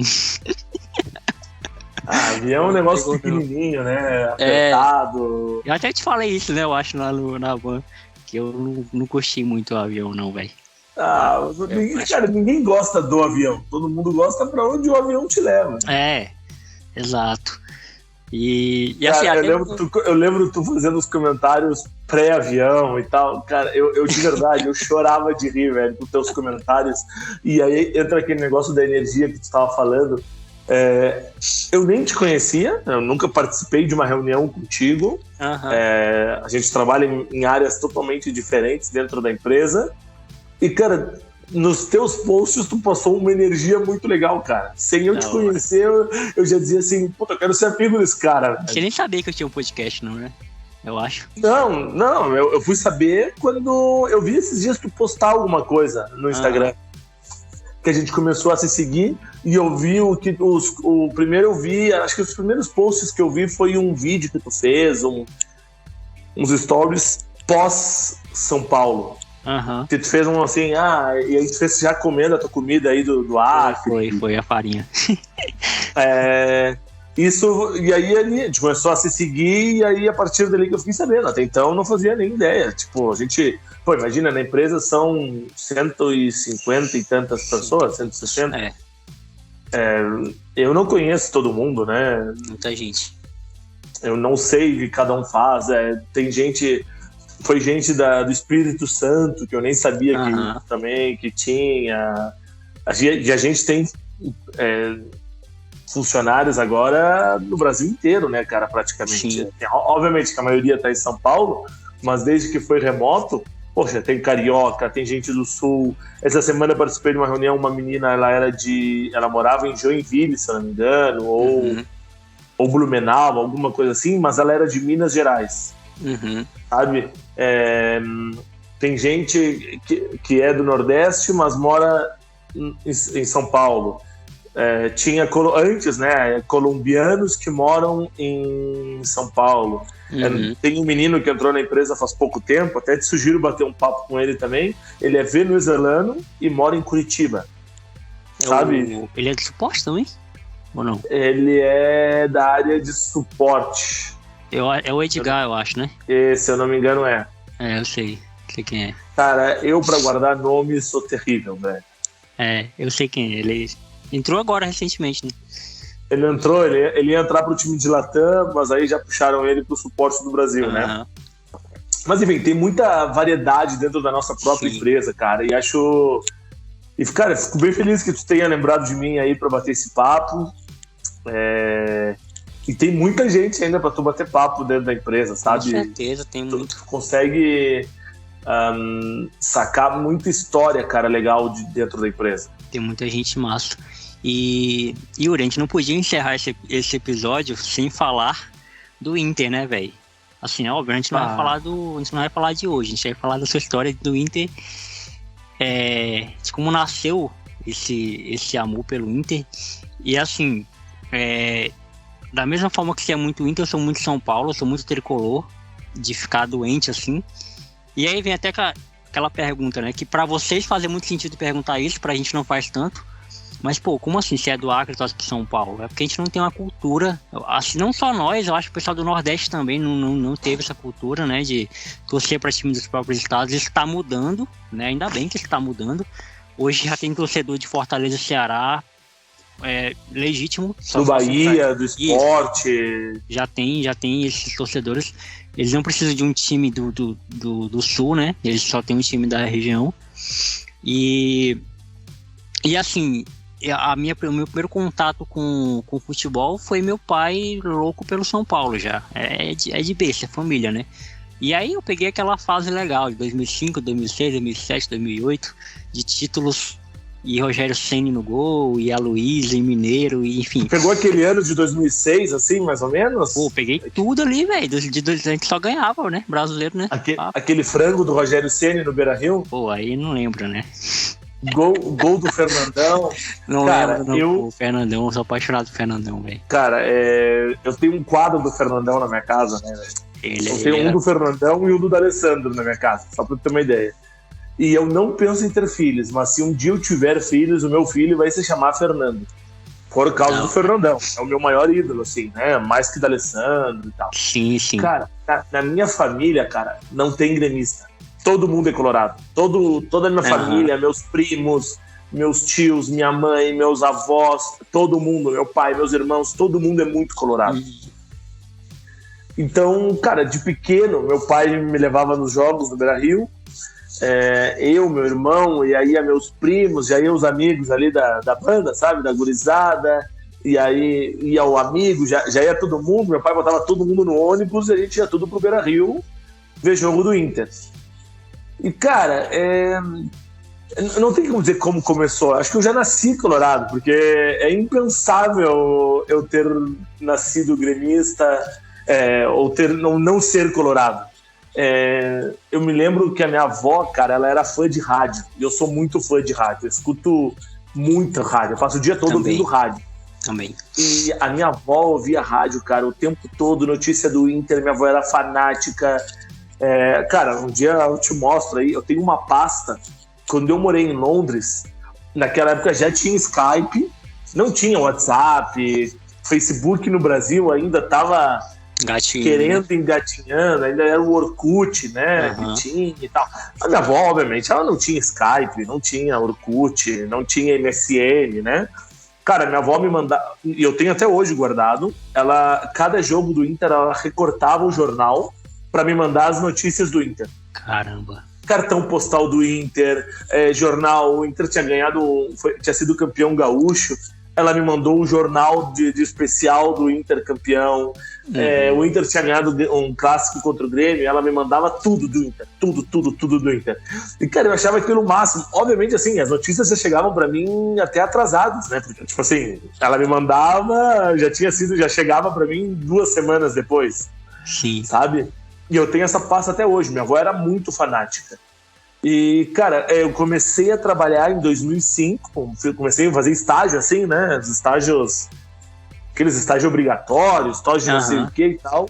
Avião é um negócio pequenininho, né? Apertado. Eu até te falei isso, né? Eu acho na van, que eu não curti muito o avião, não, velho. Cara, ninguém gosta do avião. Todo mundo gosta pra onde o avião te leva. Exato. E cara, assim, eu lembro tu fazendo os comentários pré-avião e tal. Cara, eu de verdade, eu chorava de rir, velho, com teus comentários. E aí entra aquele negócio da energia que tu estava falando. Eu nem te conhecia, eu nunca participei de uma reunião contigo. A gente trabalha em áreas totalmente diferentes dentro da empresa. E, cara, nos teus posts tu passou uma energia muito legal, cara. Sem eu te conhecer, eu já dizia assim, puta, eu quero ser amigo desse cara. Você nem sabia que eu tinha um podcast, não, né? Eu acho. Não, eu fui saber quando eu vi esses dias tu postar alguma coisa no Instagram. Que a gente começou a se seguir e eu vi acho que os primeiros posts que eu vi foi um vídeo que tu fez, uns stories pós São Paulo. Que tu fez assim, e aí tu fez já comendo a tua comida aí do Acre. Foi a farinha. Isso, e aí a gente começou a se seguir, e aí a partir dali que eu fiquei sabendo. Até então não fazia nem ideia. Tipo, a gente, imagina, na empresa são 150 e tantas pessoas, 160. Eu não conheço todo mundo, né? Muita gente. Eu não sei o que cada um faz. Tem gente. Foi gente do Espírito Santo, que eu nem sabia que tinha. E a gente tem funcionários agora no Brasil inteiro, né, cara, praticamente. Sim. Obviamente que a maioria está em São Paulo, mas desde que foi remoto, poxa, tem carioca, tem gente do Sul. Essa semana eu participei de uma reunião, uma menina, ela morava em Joinville, se eu não me engano, ou Blumenau, alguma coisa assim, mas ela era de Minas Gerais. Sabe? Tem gente que é do Nordeste, mas mora em São Paulo. Tinha antes, né, colombianos que moram em São Paulo. Tem um menino que entrou na empresa faz pouco tempo, até te sugiro bater um papo com ele também. Ele é venezuelano e mora em Curitiba. Sabe? Ele é de suporte também? Ou não? Ele é da área de suporte. É o Edgar, eu acho, né? Se eu não me engano, eu sei quem é. Cara, eu pra guardar nome sou terrível, velho. Eu sei quem é. Ele entrou agora recentemente, né? Ele entrou, ele ia entrar pro time de Latam, mas aí já puxaram ele pro suporte do Brasil, né? Mas enfim, tem muita variedade dentro da nossa própria empresa, cara. E acho... E, cara, fico bem feliz que tu tenha lembrado de mim aí pra bater esse papo. E tem muita gente ainda pra tu bater papo dentro da empresa, sabe? Com certeza, tem muito. Tu consegue sacar muita história, cara, legal dentro da empresa. Tem muita gente massa. E Yuri, a gente não podia encerrar esse episódio sem falar do Inter, né, velho? Assim, óbvio, a gente não vai falar a gente não vai falar de hoje, a gente vai falar da sua história do Inter, de como nasceu esse amor pelo Inter. E assim, da mesma forma que você é muito Inter, eu sou muito São Paulo, eu sou muito tricolor, de ficar doente assim. E aí vem até aquela pergunta, né, que pra vocês faz muito sentido perguntar isso, pra gente não faz tanto. Mas, pô, como assim, se é do Acre, torce pro São Paulo? É porque a gente não tem uma cultura, assim, não só nós, eu acho que o pessoal do Nordeste também não teve essa cultura, né, de torcer para time dos próprios estados. Isso está mudando, né, ainda bem que isso está mudando. Hoje já tem torcedor de Fortaleza e Ceará, legítimo. Do Bahia, do Sport. Já tem esses torcedores. Eles não precisam de um time do Sul, né, eles só tem um time da região. E assim... O meu primeiro contato com futebol foi meu pai louco pelo São Paulo já. É de berço, é família, né? E aí eu peguei aquela fase legal de 2005, 2006, 2007, 2008, de títulos, e Rogério Ceni no gol, e Aloysio, e Mineiro, e enfim. Pegou aquele ano de 2006, assim, mais ou menos? Pô, peguei tudo ali, velho. A gente só ganhava, né? Brasileiro, né? Aquele frango do Rogério Ceni no Beira-Rio? Pô, aí não lembro, né? Gol do Fernandão. Não lembro, não. O Fernandão, eu sou apaixonado do Fernandão, velho. Cara, eu tenho um quadro do Fernandão na minha casa, né, velho? Eu tenho um do Fernandão e um do D'Alessandro na minha casa, só pra ter uma ideia. E eu não penso em ter filhos, mas se um dia eu tiver filhos, o meu filho vai se chamar Fernando. Por causa do Fernandão. É o meu maior ídolo, assim, né? Mais que D'Alessandro e tal. Sim, sim. Cara, na minha família, cara, não tem gremista. Todo mundo é colorado. Toda a minha família, meus primos, meus tios, minha mãe, meus avós, todo mundo, meu pai, meus irmãos, todo mundo é muito colorado. Então, cara, de pequeno, meu pai me levava nos jogos do Beira-Rio. Eu, meu irmão, e aí meus primos, e aí os amigos ali da banda, sabe? Da gurizada, e aí ia o amigo, já ia todo mundo, meu pai botava todo mundo no ônibus e a gente ia tudo pro Beira-Rio ver jogo do Inter. E, cara, não tem como dizer como começou, acho que eu já nasci colorado, porque é impensável eu ter nascido gremista ou não ser colorado. Eu me lembro que a minha avó, cara, ela era fã de rádio. E eu sou muito fã de rádio. Eu escuto muito rádio. Eu passo o dia todo ouvindo rádio. Também. E a minha avó ouvia rádio, cara, o tempo todo. Notícia do Inter. Minha avó era fanática. Cara, um dia eu te mostro aí. Eu tenho uma pasta. Quando eu morei em Londres, naquela época já tinha Skype. Não tinha WhatsApp. Facebook no Brasil ainda tava... querendo, engatinhando, ainda era o Orkut, né, que tinha e tal. A minha avó, obviamente, ela não tinha Skype, não tinha Orkut, não tinha MSN, né. Cara, minha avó me mandava, e eu tenho até hoje guardado, cada jogo do Inter, ela recortava o jornal pra me mandar as notícias do Inter. Caramba. Cartão postal do Inter, jornal, o Inter tinha sido campeão gaúcho. Ela me mandou um jornal de especial do Inter campeão. O Inter tinha ganhado um clássico contra o Grêmio. Ela me mandava tudo do Inter. Tudo do Inter. E, cara, eu achava aquilo o máximo. Obviamente, assim, as notícias já chegavam pra mim até atrasadas, né? Porque, tipo assim, ela me mandava, já chegava pra mim 2 semanas depois. Sim. Sabe? E eu tenho essa pasta até hoje. Minha avó era muito fanática. E, cara, eu comecei a trabalhar em 2005, comecei a fazer estágio, assim, né, aqueles estágios obrigatórios, estágio de não sei o que e tal,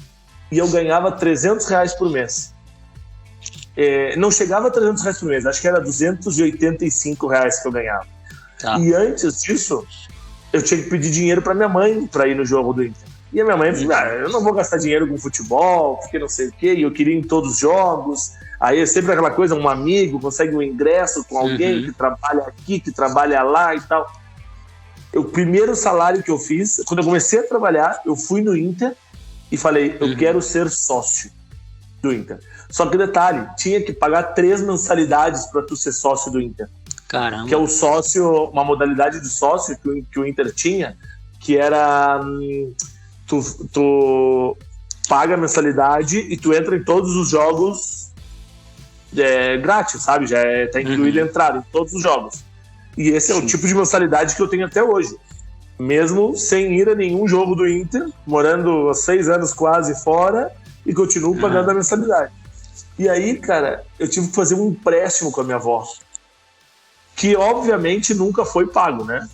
e eu ganhava R$300 por mês. Não chegava a R$300 por mês, acho que era R$285 que eu ganhava. Tá. E antes disso, eu tinha que pedir dinheiro pra minha mãe pra ir no jogo do Inter. E a minha mãe falou, eu não vou gastar dinheiro com futebol, porque não sei o quê, e eu queria ir em todos os jogos. Aí é sempre aquela coisa, um amigo consegue um ingresso com alguém que trabalha aqui, que trabalha lá e tal. O primeiro salário que eu fiz, quando eu comecei a trabalhar, eu fui no Inter e falei, eu quero ser sócio do Inter. Só que detalhe, tinha que pagar 3 mensalidades para tu ser sócio do Inter. Caramba. Que é o sócio, uma modalidade de sócio que o Inter tinha, que era... Tu paga a mensalidade e tu entra em todos os jogos grátis, sabe? Já tá incluído a entrada em todos os jogos. E esse é o tipo de mensalidade que eu tenho até hoje. Mesmo sem ir a nenhum jogo do Inter, morando há 6 anos quase fora, e continuo pagando a mensalidade. E aí, cara, eu tive que fazer um empréstimo com a minha avó, que obviamente nunca foi pago, né?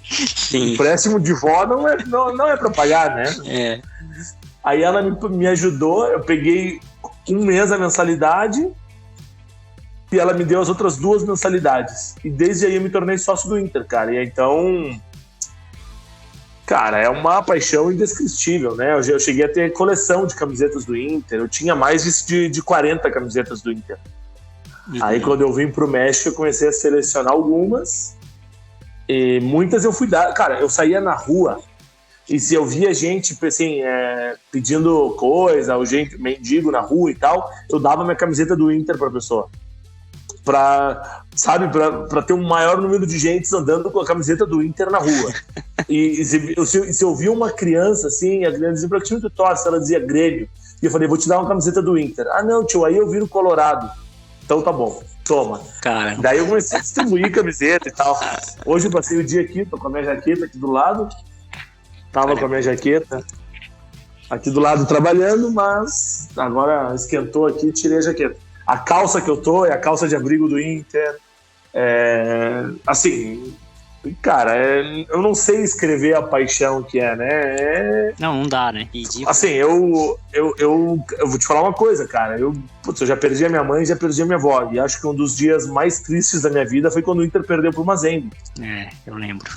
Sim. Empréstimo de vó não é pra pagar, né? Aí ela me ajudou, eu peguei 1 mês a mensalidade e ela me deu as outras 2 mensalidades. E desde aí eu me tornei sócio do Inter, cara. E então, cara, é uma paixão indescritível, né? Eu cheguei a ter coleção de camisetas do Inter, eu tinha mais de 40 camisetas do Inter. Aí quando eu vim pro México eu comecei a selecionar algumas. E muitas eu fui dar. Cara, eu saía na rua e se eu via gente assim, pedindo coisa, ou gente, mendigo na rua e tal, eu dava minha camiseta do Inter pra pessoa. Pra ter um maior número de gente andando com a camiseta do Inter na rua. E se eu via uma criança assim, a criança dizia, pra que time tu torce? Ela dizia Grêmio. E eu falei, vou te dar uma camiseta do Inter. Ah, não, tio, aí eu viro Colorado. Então tá bom. Toma. Cara. Daí eu comecei a distribuir camiseta e tal. Hoje eu passei o dia aqui, tô com a minha jaqueta aqui do lado. Tava com a minha jaqueta aqui do lado trabalhando, mas agora esquentou aqui e tirei a jaqueta. A calça que eu tô é a calça de abrigo do Inter. Assim, Cara, eu não sei escrever a paixão que é, né? Não dá, né? Assim, eu vou te falar uma coisa, cara. Eu já perdi a minha mãe, já perdi a minha avó. E acho que um dos dias mais tristes da minha vida foi quando o Inter perdeu pro Mazembe. Eu lembro.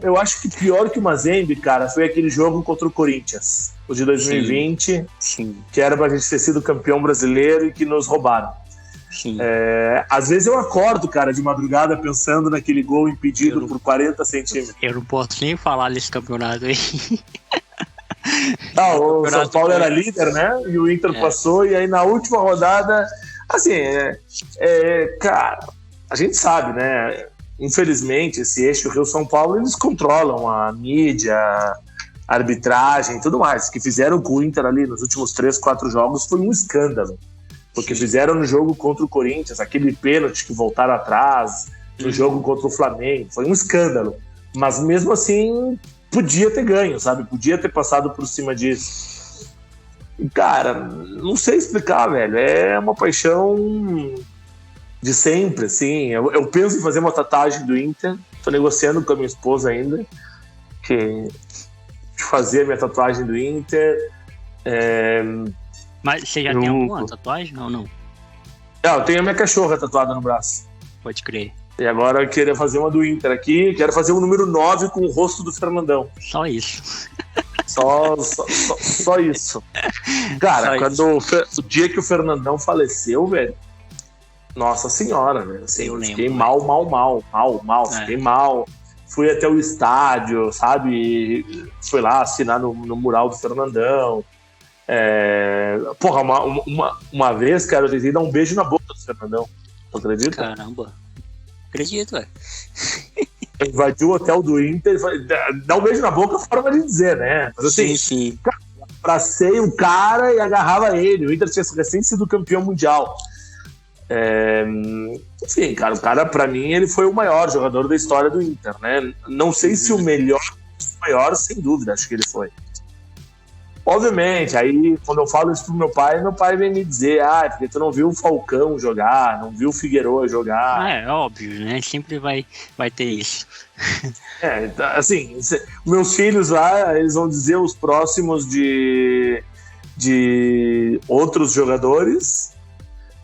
Eu acho que pior que o Mazembe, cara, foi aquele jogo contra o Corinthians, o de 2020, Sim. que era pra gente ter sido campeão brasileiro e que nos roubaram. Sim. Às vezes eu acordo, cara, de madrugada pensando naquele gol impedido por 40 centímetros. Eu não posso nem falar desse campeonato aí. O São Paulo era líder, né? E o Inter passou, e aí na última rodada, assim, cara, a gente sabe, né? Infelizmente, esse eixo Rio-São Paulo, eles controlam a mídia, a arbitragem e tudo mais. O que fizeram com o Inter ali nos últimos 3, 4 jogos foi um escândalo. Porque fizeram no jogo contra o Corinthians, aquele pênalti que voltaram atrás, no jogo contra o Flamengo, foi um escândalo. Mas mesmo assim, podia ter ganho, sabe? Podia ter passado por cima disso. E, cara, não sei explicar, velho. É uma paixão de sempre, assim. Eu penso em fazer uma tatuagem do Inter, tô negociando com a minha esposa ainda, de fazer a minha tatuagem do Inter. Mas você já tem alguma tatuagem ou não? Eu tenho a minha cachorra tatuada no braço. Pode crer. E agora eu queria fazer uma do Inter aqui. Quero fazer o número 9 com o rosto do Fernandão. Só isso. Só isso. Cara, o dia que o Fernandão faleceu, velho, nossa senhora, velho. Assim, eu fiquei mal. Fiquei mal. Fui até o estádio, sabe? Fui lá assinar no mural do Fernandão. Porra, uma vez, cara, eu tentei dar um beijo na boca do Fernandão. Tu acredita? Caramba. Acredito, velho. Eu invadi o hotel do Inter, dar um beijo na boca é forma de dizer, né? Mas assim, sim. Cara, abracei o cara e agarrava ele. O Inter tinha recém sido campeão mundial. Enfim, cara, o cara, pra mim, ele foi o maior jogador da história do Inter, né? Não sei se o melhor, o maior, sem dúvida, acho que ele foi. Obviamente, aí quando eu falo isso pro meu pai vem me dizer, porque tu não viu o Falcão jogar, não viu o Figueiredo jogar. É óbvio, né? Sempre vai ter isso. Assim, meus filhos lá, eles vão dizer os próximos de outros jogadores,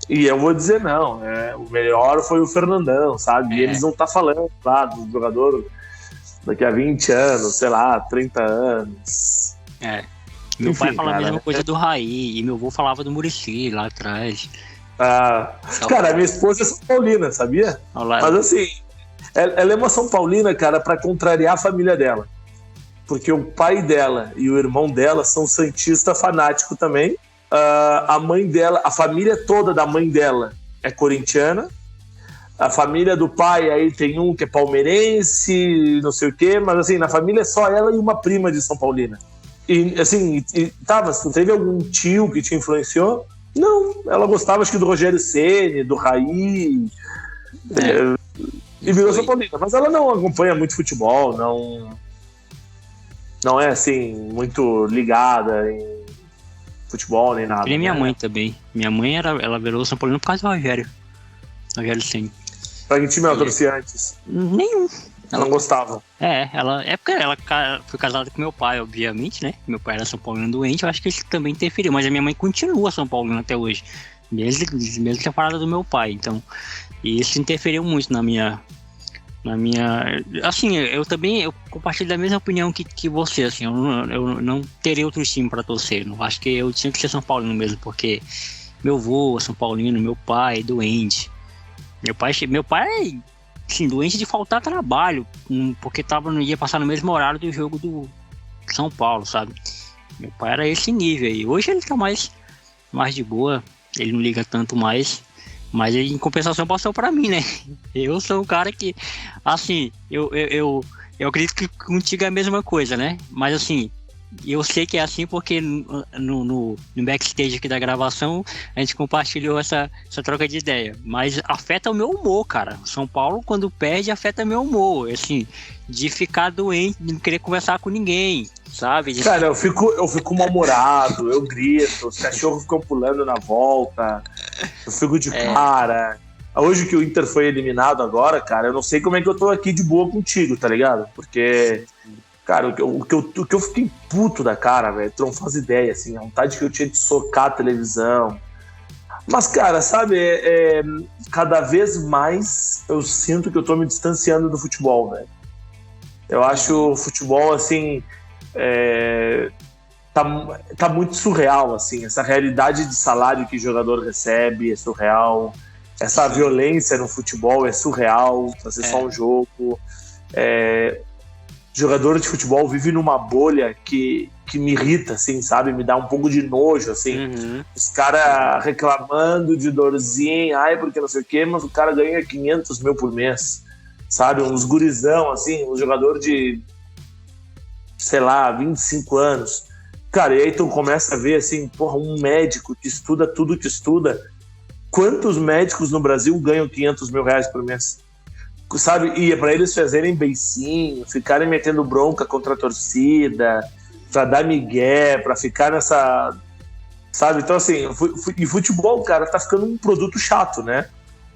e eu vou dizer não, o melhor foi o Fernandão, sabe? E eles não tá falando lá do jogador daqui a 20 anos, sei lá, 30 anos. Meu pai fala a mesma coisa do Raí, e meu avô falava do Muricy lá atrás. Cara, minha esposa é São Paulina, sabia? Olá. Mas assim, ela é uma São Paulina, cara, pra contrariar a família dela. Porque o pai dela e o irmão dela são santista fanático também. A mãe dela, a família toda da mãe dela é corintiana. A família do pai aí tem um que é palmeirense, não sei o quê, mas assim, na família é só ela e uma prima de São Paulina. E assim, teve algum tio que te influenciou? Não, ela gostava acho que do Rogério Ceni, do Raí, e virou São Paulina. Mas ela não acompanha muito futebol, não é assim, muito ligada em futebol nem nada. E minha mãe também. Minha mãe, ela virou São Paulino por causa do Rogério Ceni. Pra que time ela torcia antes? Nenhum. Ela não gostava. Porque ela foi casada com meu pai, obviamente, né? Meu pai era São Paulino doente, eu acho que isso também interferiu. Mas a minha mãe continua São Paulino até hoje. Mesmo separada do meu pai. Então, e isso interferiu muito na minha... Assim, eu compartilho da mesma opinião que você, assim. Eu não teria outro time pra torcer. Não acho que eu tinha que ser São Paulino mesmo, porque meu avô é São Paulino, meu pai doente. Meu pai assim, doente de faltar trabalho, porque ia passar no mesmo horário do jogo do São Paulo, sabe? Meu pai era esse nível aí. Hoje ele tá mais de boa, ele não liga tanto mais, mas ele, em compensação, passou pra mim, né? Eu sou um cara que, assim, eu acredito que contigo é a mesma coisa, né? Mas assim, eu sei que é assim porque no backstage aqui da gravação a gente compartilhou essa troca de ideia, mas afeta o meu humor, cara. São Paulo, quando perde, afeta meu humor, assim, de ficar doente, de não querer conversar com ninguém, sabe? Cara, eu fico mal-humorado, eu grito, os cachorros ficam pulando na volta, eu fico de cara. Hoje que o Inter foi eliminado agora, cara, eu não sei como é que eu tô aqui de boa contigo, tá ligado? Porque, cara, o que eu fiquei puto da cara, velho, tu não faz ideia, assim, a vontade que eu tinha de socar a televisão. Mas, cara, sabe, cada vez mais eu sinto que eu tô me distanciando do futebol, velho. Eu acho o futebol, assim, tá muito surreal, assim. Essa realidade de salário que o jogador recebe é surreal. Essa violência no futebol é surreal, fazer só um jogo. Jogador de futebol vive numa bolha que me irrita, assim, sabe? Me dá um pouco de nojo, assim. Os caras reclamando de dorzinha, porque não sei o quê, mas o cara ganha 500 mil por mês, sabe? Uns gurizão, assim, um jogador de, sei lá, 25 anos. Cara, e aí tu começa a ver, assim, porra, um médico que estuda tudo que estuda. Quantos médicos no Brasil ganham 500 mil reais por mês? Sabe? E é pra eles fazerem beicinho, ficarem metendo bronca contra a torcida, pra dar migué, pra ficar nessa... Sabe? Então, assim, e futebol, cara, tá ficando um produto chato, né?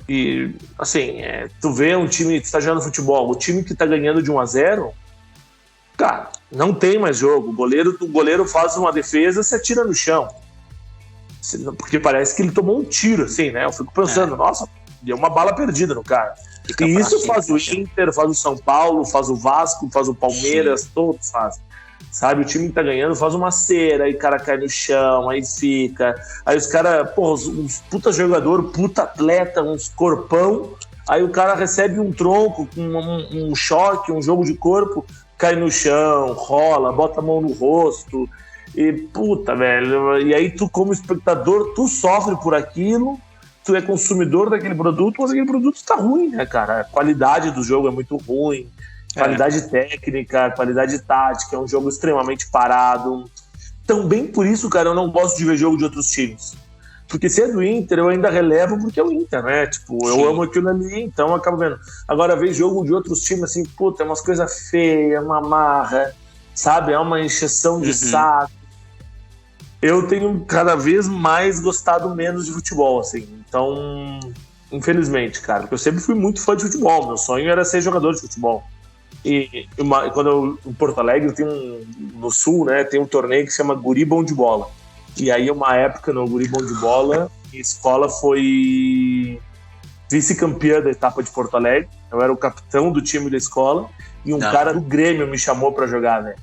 E, assim, tu vê um time que tá jogando futebol, o time que tá ganhando de 1-0, cara, não tem mais jogo. O goleiro faz uma defesa, se atira no chão. Porque parece que ele tomou um tiro, assim, né? Eu fico pensando, nossa, deu uma bala perdida no cara. E isso faz o Inter, faz o São Paulo, faz o Vasco, faz o Palmeiras, todos fazem. Sabe, o time que tá ganhando faz uma cera, aí o cara cai no chão, aí fica. Aí os caras, uns puta jogador, puta atleta, uns corpão, aí o cara recebe um tronco, um choque, um jogo de corpo, cai no chão, rola, bota a mão no rosto. E puta, velho, e aí tu como espectador, tu sofre por aquilo, tu é consumidor daquele produto, mas aquele produto tá ruim, né, cara? A qualidade do jogo é muito ruim, qualidade técnica, qualidade tática, é um jogo extremamente parado. Também por isso, cara, eu não gosto de ver jogo de outros times. Porque se é do Inter, eu ainda relevo porque é o Inter, né? Tipo, eu amo aquilo ali, então eu acabo vendo. Agora, ver jogo de outros times, assim, puta, é umas coisas feias, uma marra, sabe? É uma encheção de saco. Eu tenho cada vez mais gostado menos de futebol, assim. Então, infelizmente, cara, porque eu sempre fui muito fã de futebol. Meu sonho era ser jogador de futebol. E quando em Porto Alegre, no Sul, né, tem um torneio que se chama Guri Bom de Bola. E aí, uma época no Guri Bom de Bola, a escola foi vice-campeã da etapa de Porto Alegre. Eu era o capitão do time da escola. E um cara do Grêmio me chamou pra jogar, né?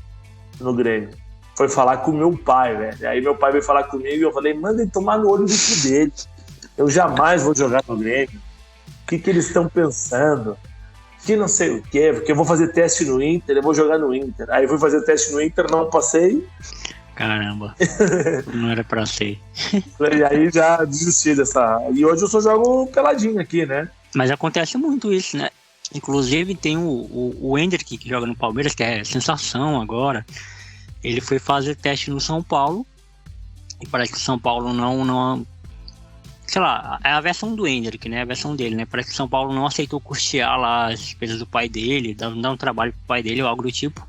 No Grêmio. Foi falar com o meu pai, velho. Aí meu pai veio falar comigo e eu falei, manda ele tomar no olho do cu dele. Eu jamais vou jogar no Grêmio. O que eles estão pensando? Que não sei o quê, porque eu vou fazer teste no Inter, eu vou jogar no Inter. Aí eu fui fazer teste no Inter, não passei. Caramba, não era pra ser. E aí já desisti dessa... E hoje eu só jogo peladinho aqui, né? Mas acontece muito isso, né? Inclusive tem o Hendrick, que joga no Palmeiras, que é sensação agora. Ele foi fazer teste no São Paulo e parece que o São Paulo não sei lá, é a versão do Hendrick, né? A versão dele, né? Parece que o São Paulo não aceitou custear lá as despesas do pai dele, dar um trabalho pro pai dele ou algo do tipo.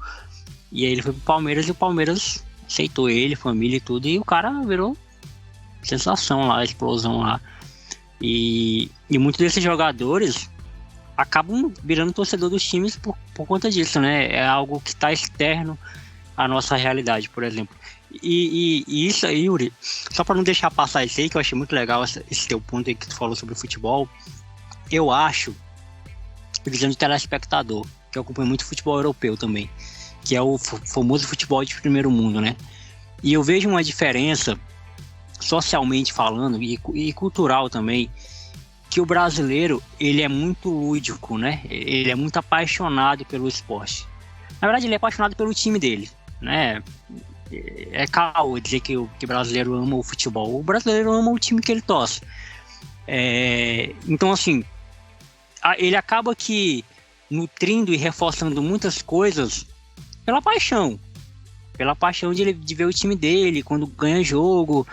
E aí ele foi pro Palmeiras e o Palmeiras aceitou ele, família e tudo, e o cara virou sensação lá, explosão lá. E muitos desses jogadores acabam virando torcedor dos times por conta disso, né? É algo que tá externo à nossa realidade, por exemplo. E isso aí, Yuri, só para não deixar passar isso aí, que eu achei muito legal esse teu ponto aí que tu falou sobre o futebol, eu acho, visão de telespectador, que eu acompanho muito futebol europeu também, que é o famoso futebol de primeiro mundo, né? E eu vejo uma diferença, socialmente falando, e cultural também, que o brasileiro, ele é muito lúdico, né? Ele é muito apaixonado pelo esporte. Na verdade, ele é apaixonado pelo time dele, né? É caô dizer que o brasileiro ama o futebol. O brasileiro ama o time que ele torce. Então, assim, ele acaba que nutrindo e reforçando muitas coisas pela paixão de ver o time dele quando ganha jogo.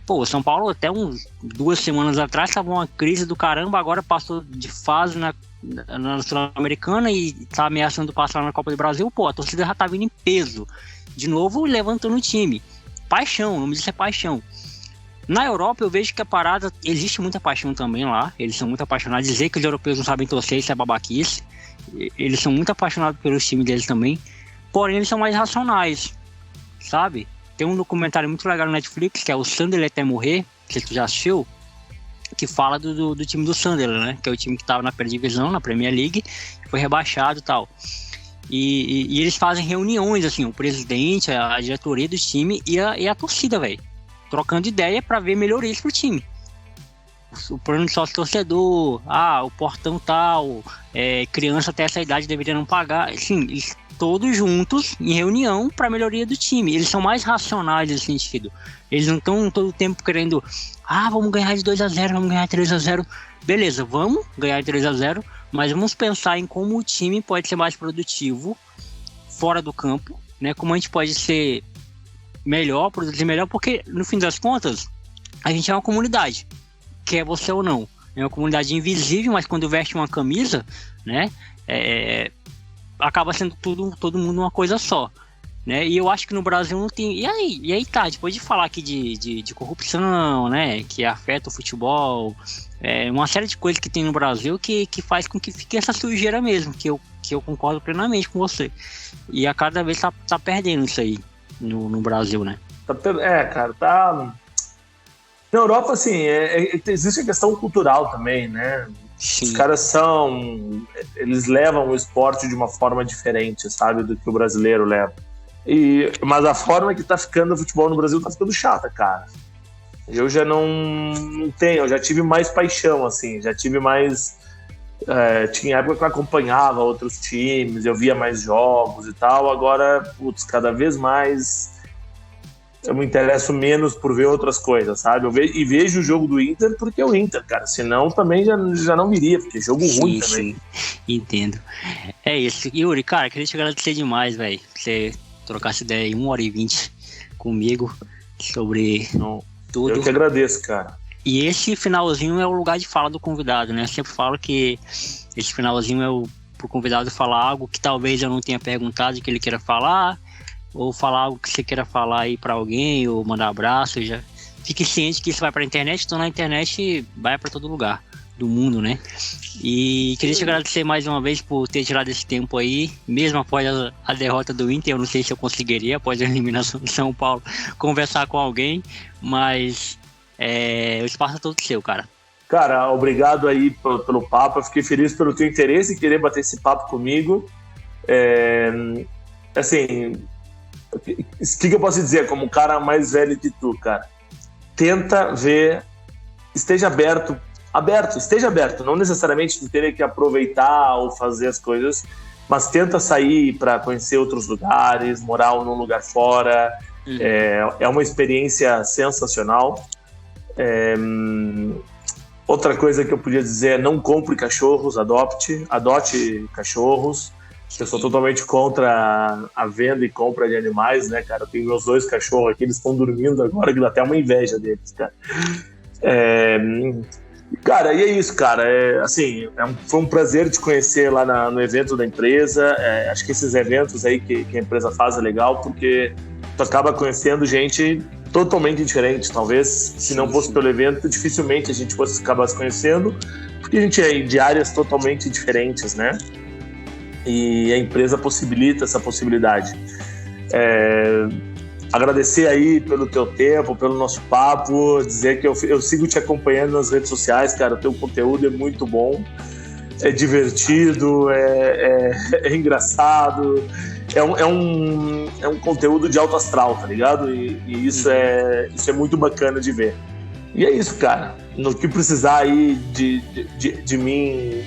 O São Paulo até 2 semanas atrás estava uma crise do caramba, agora passou de fase na Sul-Americana e tá ameaçando passar na Copa do Brasil. A torcida já tá vindo em peso de novo, levantando o time. Paixão, o nome disso é paixão. Na Europa eu vejo que a parada, existe muita paixão também lá, eles são muito apaixonados. Dizer que os europeus não sabem torcer, isso é babaquice. Eles são muito apaixonados pelos times deles também, porém eles são mais racionais, sabe? Tem um documentário muito legal no Netflix, que é o Sunderland até morrer, que tu já assistiu, que fala do time do Sunderland, né? Que é o time que estava na primeira divisão, na Premier League, foi rebaixado e tal. E eles fazem reuniões, assim, o presidente, a diretoria do time e a torcida, velho, trocando ideia para ver melhorias pro time. O plano de sócio torcedor, o portão tal, criança até essa idade deveria não pagar. Assim, eles todos juntos em reunião para melhoria do time. Eles são mais racionais nesse sentido. Eles não estão todo o tempo querendo, vamos ganhar de 2-0, vamos ganhar de 3-0. Beleza, vamos ganhar de 3-0, mas vamos pensar em como o time pode ser mais produtivo fora do campo, né? Como a gente pode ser melhor, produzir melhor, porque no fim das contas a gente é uma comunidade, quer você ou não. É uma comunidade invisível, mas quando veste uma camisa, né, acaba sendo todo mundo uma coisa só, né? E eu acho que no Brasil não tem. E aí tá, depois de falar aqui de corrupção, né, que afeta o futebol, uma série de coisas que tem no Brasil que faz com que fique essa sujeira mesmo, que eu concordo plenamente com você. E a cada vez tá perdendo isso aí no Brasil, né? Cara, tá. Na Europa, assim, existe a questão cultural também, né? Sim. Os caras eles levam o esporte de uma forma diferente, sabe, do que o brasileiro leva. Mas a forma que tá ficando o futebol no Brasil tá ficando chata, cara. Eu já não tenho, eu já tive mais paixão, assim, já tive mais... tinha época que eu acompanhava outros times, eu via mais jogos e tal, agora, cada vez mais eu me interesso menos por ver outras coisas, sabe? E vejo o jogo do Inter porque é o Inter, cara, senão também já não viria, porque é jogo ruim também. Sim, entendo. É isso. Yuri, cara, queria te agradecer demais, velho, você trocar essa ideia aí 1h20 comigo sobre tudo. Eu que agradeço, cara. E esse finalzinho é o lugar de fala do convidado, né? Eu sempre falo que esse finalzinho é pro convidado falar algo que talvez eu não tenha perguntado que ele queira falar, ou falar algo que você queira falar aí pra alguém, ou mandar abraço. Já fique ciente que isso vai pra internet, então na internet vai pra todo lugar do mundo, né? E queria te agradecer mais uma vez por ter tirado esse tempo aí, mesmo após a derrota do Inter. Eu não sei se eu conseguiria, após a eliminação do São Paulo, conversar com alguém, mas o espaço é todo seu, cara. Cara, obrigado aí pelo papo. Eu fiquei feliz pelo teu interesse em querer bater esse papo comigo. Assim, o que eu posso dizer como cara mais velho que tu, cara? Tenta ver, esteja aberto, não necessariamente tu teria que aproveitar ou fazer as coisas, mas tenta sair para conhecer outros lugares, morar num lugar fora. É uma experiência sensacional. Outra coisa que eu podia dizer é: não compre cachorros, adote cachorros. Eu sou totalmente contra a venda e compra de animais, né, cara? Eu tenho meus 2 cachorros aqui, eles estão dormindo agora, que dá até uma inveja deles, cara. Cara, e é isso, cara. Foi um prazer te conhecer lá no evento da empresa. Acho que esses eventos aí que a empresa faz é legal, porque tu acaba conhecendo gente totalmente diferente. Talvez, se não fosse pelo evento, dificilmente a gente fosse acabar se conhecendo, porque a gente é de áreas totalmente diferentes, né? E a empresa possibilita essa possibilidade. Agradecer aí pelo teu tempo, pelo nosso papo, dizer que eu sigo te acompanhando nas redes sociais, cara. O teu conteúdo é muito bom, é divertido, é engraçado, é um conteúdo de alto astral, tá ligado? E isso é muito bacana de ver. E é isso, cara. No que precisar aí de mim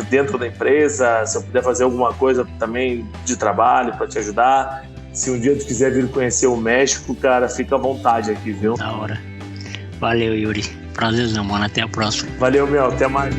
dentro da empresa, se eu puder fazer alguma coisa também de trabalho para te ajudar. Se um dia tu quiser vir conhecer o México, cara, fica à vontade aqui, viu? Da hora. Valeu, Yuri. Prazerzão, mano. Até a próxima. Valeu, meu. Até mais.